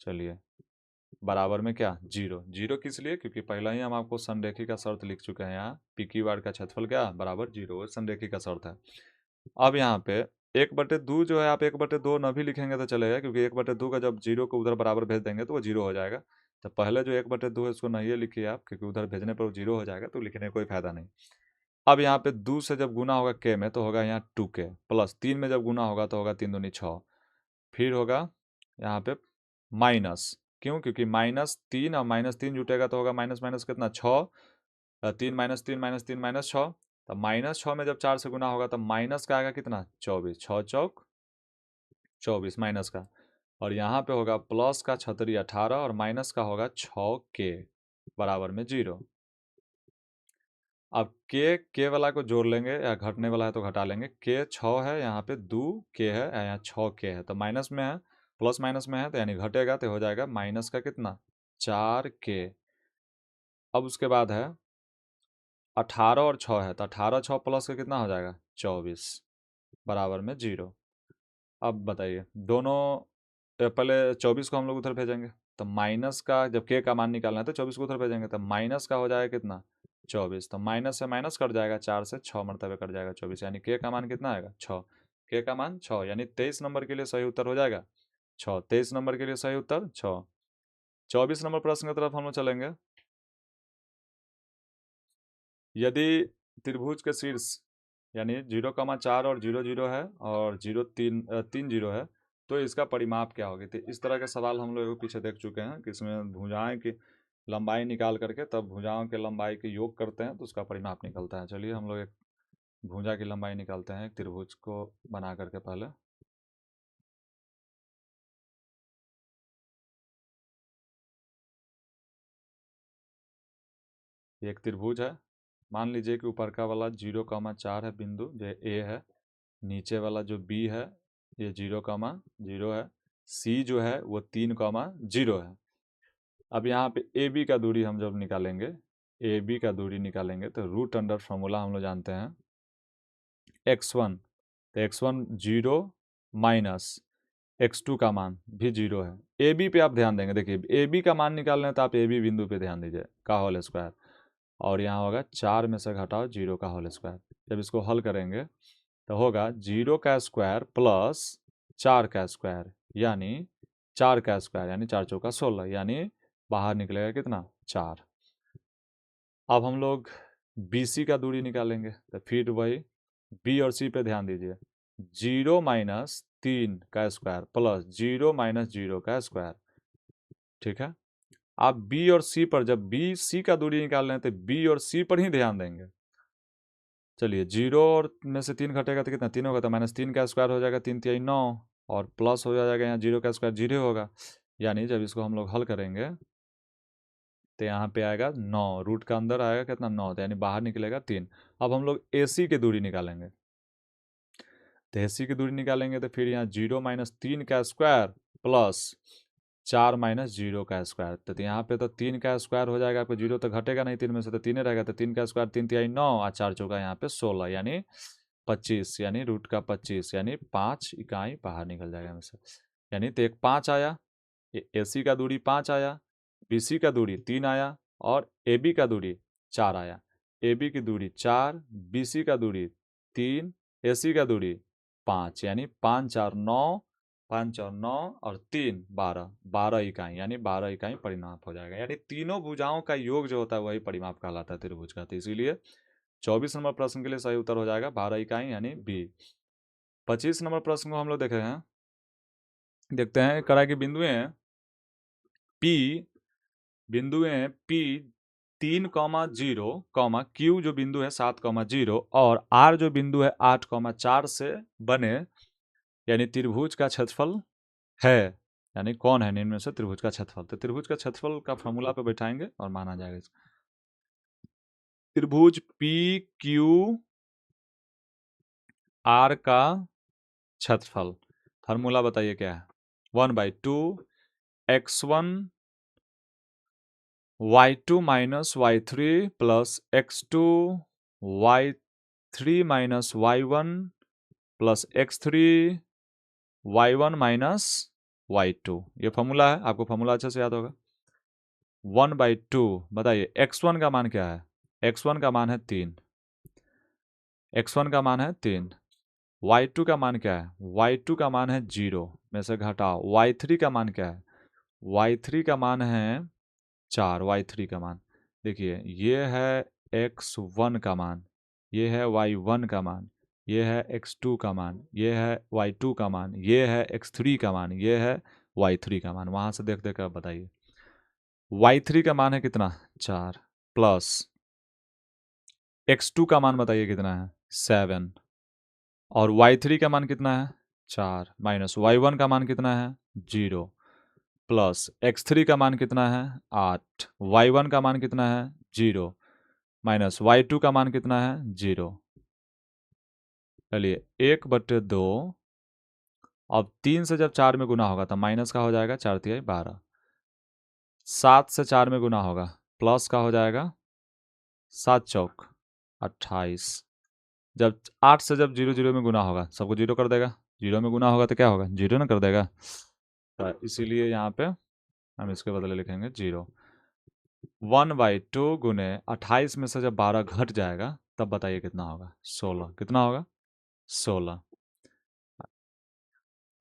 चलिए बराबर में क्या 0। 0 किस लिए, क्योंकि पहला ही हम आपको समरेखी का शर्त लिख चुके हैं। यहाँ पी क्यू आर का क्षेत्रफल क्या बराबर 0, समरेखी का शर्त है। अब यहाँ पे 1/2 जो है, आप 1/2 न भी लिखेंगे तो चलेगा, क्योंकि 1/2 का जब 0 को उधर बराबर भेज देंगे तो वो 0 हो जाएगा। तो पहले जो 1/2 है उसको नहीं लिखिए आप, क्योंकि उधर भेजने पर वो 0 हो जाएगा, तो लिखने में कोई फायदा नहीं। अब यहाँ पे 2 से जब गुना होगा k में तो होगा यहाँ 2k, प्लस 3 में जब गुना होगा तो होगा 3 दूनी 6, फिर होगा यहाँ पे माइनस, क्यों, क्योंकि -3 और -3 जुटेगा तो होगा माइनस माइनस कितना 6, 3 माइनस 3 माइनस 3 माइनस 6, तो -6 में जब 4 से गुना होगा तो माइनस का आएगा कितना 24, 6 चौक 24 माइनस का, और यहाँ पे होगा प्लस का 36 18 और माइनस का होगा 6k बराबर में 0। अब के वाला को जोड़ लेंगे, या घटने वाला है तो घटा लेंगे। के 6 है, यहाँ पे 2k है, यहाँ 6k है, तो माइनस में है, प्लस माइनस में है तो यानी घटेगा, तो हो जाएगा माइनस का कितना 4k। अब उसके बाद है 18 और 6 है, तो 18 6 प्लस का कितना हो जाएगा 24 बराबर में 0। अब बताइए दोनों, पहले 24 को हम लोग उधर भेजेंगे, तो माइनस का जब के का मान निकालना है तो 24 को उधर भेजेंगे, तो माइनस का हो जाएगा कितना 24, तो माइनस से माइनस कट जाएगा, 4 से 6 मरतबे कट जाएगा 24, यानी के का मान कितना आएगा 6, के का मान 6, यानी 23 नंबर के लिए सही उत्तर हो जाएगा 6। 23 नंबर के लिए सही उत्तर 6। 24 नंबर प्रश्न की तरफ हम लोग चलेंगे। यदि त्रिभुज के शीर्ष यानी 0,4 और 0 0 है और 3 0 है, तो इसका परिमाप क्या होगी। तो इस तरह के सवाल हम लोग पीछे देख चुके हैं कि इसमें भुजाएं की लंबाई निकाल करके तब भुजाओं के लंबाई के योग करते हैं तो उसका परिमाप निकलता है। चलिए हम लोग एक भुजा की लंबाई निकालते हैं एक त्रिभुज को बना करके। पहले एक त्रिभुज है, मान लीजिए कि ऊपर का वाला 0,4 है बिंदु जो ए है, नीचे वाला जो बी है ये 0,0 है, सी जो है वो 3,0 है। अब यहाँ पे ए बी का दूरी हम जब निकालेंगे, ए बी का दूरी निकालेंगे तो रूट अंडर फॉर्मूला हम लोग जानते हैं x1, तो x1 0 माइनस x2 का मान भी 0 है। ए बी पे आप ध्यान देंगे, देखिए ए बी का मान निकालना है तो आप ए बी बिंदु पे ध्यान दीजिए का होल स्क्वायर, और यहाँ होगा 4 में से घटाओ 0 का होल स्क्वायर। जब इसको हल करेंगे तो होगा 0 का स्क्वायर प्लस 4 का स्क्वायर यानी 4 का स्क्वायर यानी 4 चौका 16, यानी बाहर निकलेगा कितना 4। अब हम लोग बी सी का दूरी निकालेंगे तो फिर वही बी और सी पे ध्यान दीजिए, 0 माइनस 3 का स्क्वायर प्लस 0 माइनस 0 का स्क्वायर। ठीक है, आप बी और सी पर, जब बी सी का दूरी निकाल रहे हैं तो बी और सी पर ही ध्यान देंगे। चलिए 0 और में से 3 घटेगा तो कितना 3 होगा, तो -3 का स्क्वायर हो जाएगा 3 तिहाई 9, और प्लस हो जाएगा यहाँ 0 का स्क्वायर 0 होगा, यानी जब इसको हम लोग हल करेंगे तो यहाँ पे आएगा 9, रूट का अंदर आएगा कितना 9, तो यानी बाहर निकलेगा 3। अब हम लोग ए सी की दूरी निकालेंगे, तो ए सी की दूरी निकालेंगे तो फिर यहाँ 0 माइनस 3 का स्क्वायर प्लस 4 माइनस 0 का स्क्वायर, तो यहाँ पे तो 3 का स्क्वायर हो जाएगा, आपको 0 तो घटेगा नहीं 3 में से, तो 3 रहेगा, तो 3 का स्क्वायर 3 तिहाई 9 और 4 चौका यहाँ पे 16 यानी 25, यानी रूट का 25 यानी 5 इकाई बाहर निकल जाएगा यहाँ से, यानी तो एक 5 आया, ए सी का दूरी 5 आया, बी सी का दूरी 3 आया और ए बी का दूरी 4 आया। ए बी की दूरी 4, बी सी का दूरी 3, ए सी का दूरी 5, यानी 5 4 9, 5 और 9 और 3 12, 12 इकाई, यानी 12 इकाई परिमाप हो जाएगा। यानी तीनों भुजाओं का योग जो होता है वही परिमाप कहलाता है त्रिभुज का। तो इसीलिए 24 नंबर प्रश्न के लिए सही उत्तर हो जाएगा 12 इकाई यानी बी। 25 नंबर प्रश्न को हम लोग देख रहे हैं, देखते हैं कड़ा की बिंदुएं हैं पी, बिंदुएं पी 3,0, क्यू जो बिंदु है 7,0 और आर जो बिंदु है 8,4 से बने, यानी त्रिभुज का क्षेत्रफल है, यानी कौन है इनमें से त्रिभुज का क्षेत्रफल। तो त्रिभुज का क्षेत्रफल का फॉर्मूला पे बैठाएंगे और माना जाएगा इसको। त्रिभुज पी क्यू आर का क्षेत्रफल, फार्मूला बताइए क्या है। 1/2 x1 y2 minus y3 plus x2 y3 minus y1 plus x3 y1 minus y2। ये फॉर्मूला है, आपको फॉर्मूला अच्छे से याद होगा। 1/2 बताइए x1 का मान क्या है। x1 का मान है 3, x1 का मान है 3। y2 का मान क्या है, y2 का मान है 0 में से घटाओ। y3 का मान क्या है, y3 का मान है 4। y3 का मान देखिए, ये है x1 का मान, ये है y1 का मान, ये है x2 का मान, ये है y2 का मान, ये है x3 का मान, ये है y3 का मान। वहां से देख देख कर बताइए। y3 का मान है कितना, 4, प्लस x2 का मान बताइए कितना है, 7, और y3 का मान कितना है, 4, माइनस y1 का मान कितना है, 0, प्लस x3 का मान कितना है, 8, y1 का मान कितना है, 0, माइनस y2 का मान कितना है, 0। चलिए 1/2, अब 3 से जब 4 में गुना होगा तो माइनस का हो जाएगा, 4×3 12। 7 से 4 में गुना होगा, प्लस का हो जाएगा, 7×4 28। जब 8 से जब 0 0 में गुना होगा, सबको 0 कर देगा, 0 में गुना होगा तो क्या होगा, 0 ना कर देगा। तो इसीलिए यहाँ पे हम इसके बदले लिखेंगे 0। 1/2 गुने 28 में से जब 12 घट जाएगा तब बताइए कितना होगा, 16। कितना होगा, 16।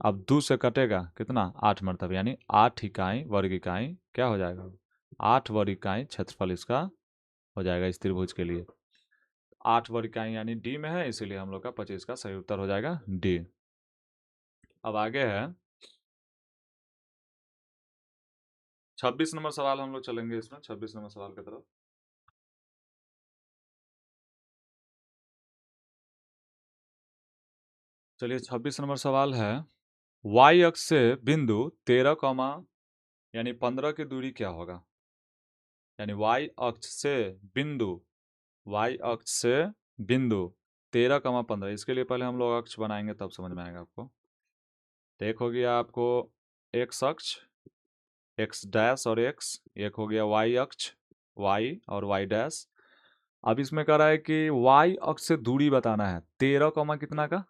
अब 2 से कटेगा कितना, 8 मरतब, यानी 8 इकाई वर्ग इकाई क्या हो जाएगा, 8 वर्ग इकाई क्षेत्रफल इसका हो जाएगा इस त्रिभुज के लिए। 8 वर्ग इकाई यानी डी में है, इसीलिए हम लोग का 25 का सही उत्तर हो जाएगा डी। अब आगे है 26 नंबर सवाल, हम लोग चलेंगे इसमें 26 नंबर सवाल की तरफ। चलिए 26 नंबर सवाल है, y अक्ष से बिंदु 13, यानी 15 की दूरी क्या होगा। यानी y अक्ष से बिंदु, y अक्ष से बिंदु 13, 15, इसके लिए पहले हम लोग अक्ष बनाएंगे तब समझ में आएगा आपको। तो एक हो गया आपको x अक्ष, x डैश और x, एक हो गया y अक्ष, y और y डैश। अब इसमें कह रहा है कि y अक्ष से दूरी बताना है 13, कितना का,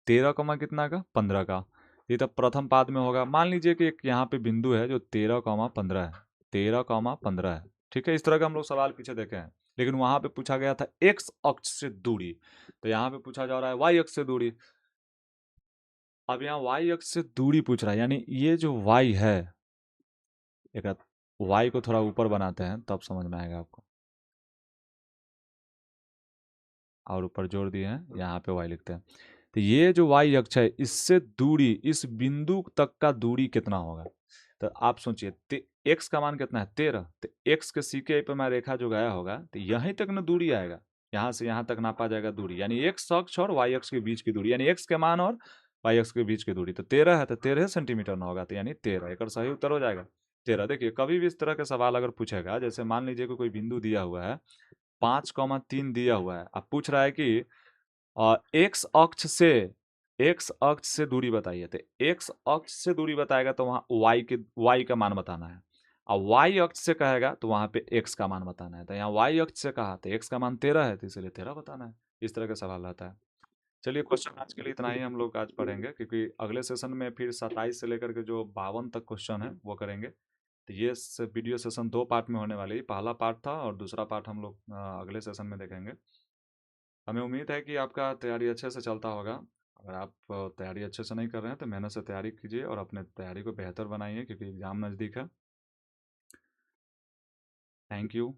13, कितना का, 15 का। ये तो प्रथम पाद में होगा। मान लीजिए कि एक यहाँ पे बिंदु है जो 13, 15 है, 13, 15 है। ठीक है, इस तरह का हम लोग सवाल पीछे देखे हैं, लेकिन वहां पे पूछा गया था x अक्ष से दूरी, तो यहाँ पे पूछा जा रहा है y अक्ष से दूरी। अब यहाँ y अक्ष से दूरी पूछ रहा है, यानी ये जो y है, एक y को थोड़ा ऊपर बनाते हैं तब समझ में आएगा आपको, और ऊपर जोड़ दिए हैं, यहाँ पे y लिखते हैं। तो ये जो y अक्ष है, इससे दूरी, इस बिंदु तक का दूरी कितना होगा। तो आप सोचिए x का मान कितना है, 13, तो x के सीके पे मैं रेखा जो गया होगा तो यहीं तक ना दूरी आएगा, यहाँ से यहाँ तक नापा जाएगा दूरी, यानी x अक्ष और y अक्ष के बीच की दूरी, यानी x के मान और y अक्ष के बीच की दूरी। तो 13 है तो 13 सेंटीमीटर ना होगा, तो यानी 13 एक सही उत्तर हो जाएगा 13। देखिए कभी भी इस तरह के सवाल अगर पूछेगा, जैसे मान लीजिए कि कोई बिंदु दिया हुआ है 5,3 दिया हुआ है, अब पूछ रहा है कि एक्स अक्ष से, एक्स अक्ष से दूरी बताइए, तो एक्स अक्ष से दूरी बताएगा तो वहाँ y का मान बताना है, और y अक्ष से कहेगा तो वहाँ पे x का मान बताना है। तो यहाँ y अक्ष से कहा तो x का मान 13 है, तो इसलिए 13 बताना है। इस तरह का सवाल रहता है। चलिए क्वेश्चन आज के लिए इतना ही हम लोग आज पढ़ेंगे, क्योंकि अगले सेशन में फिर 27 से लेकर के जो 52 तक क्वेश्चन है वो करेंगे। तो ये वीडियो सेशन 2 पार्ट में होने वाली है, पहला पार्ट था और दूसरा पार्ट हम लोग अगले सेशन में देखेंगे। हमें उम्मीद है कि आपका तैयारी अच्छे से चलता होगा। अगर आप तैयारी अच्छे से नहीं कर रहे हैं तो मेहनत से तैयारी कीजिए और अपने तैयारी को बेहतर बनाइए, क्योंकि एग्ज़ाम नज़दीक है। Thank you.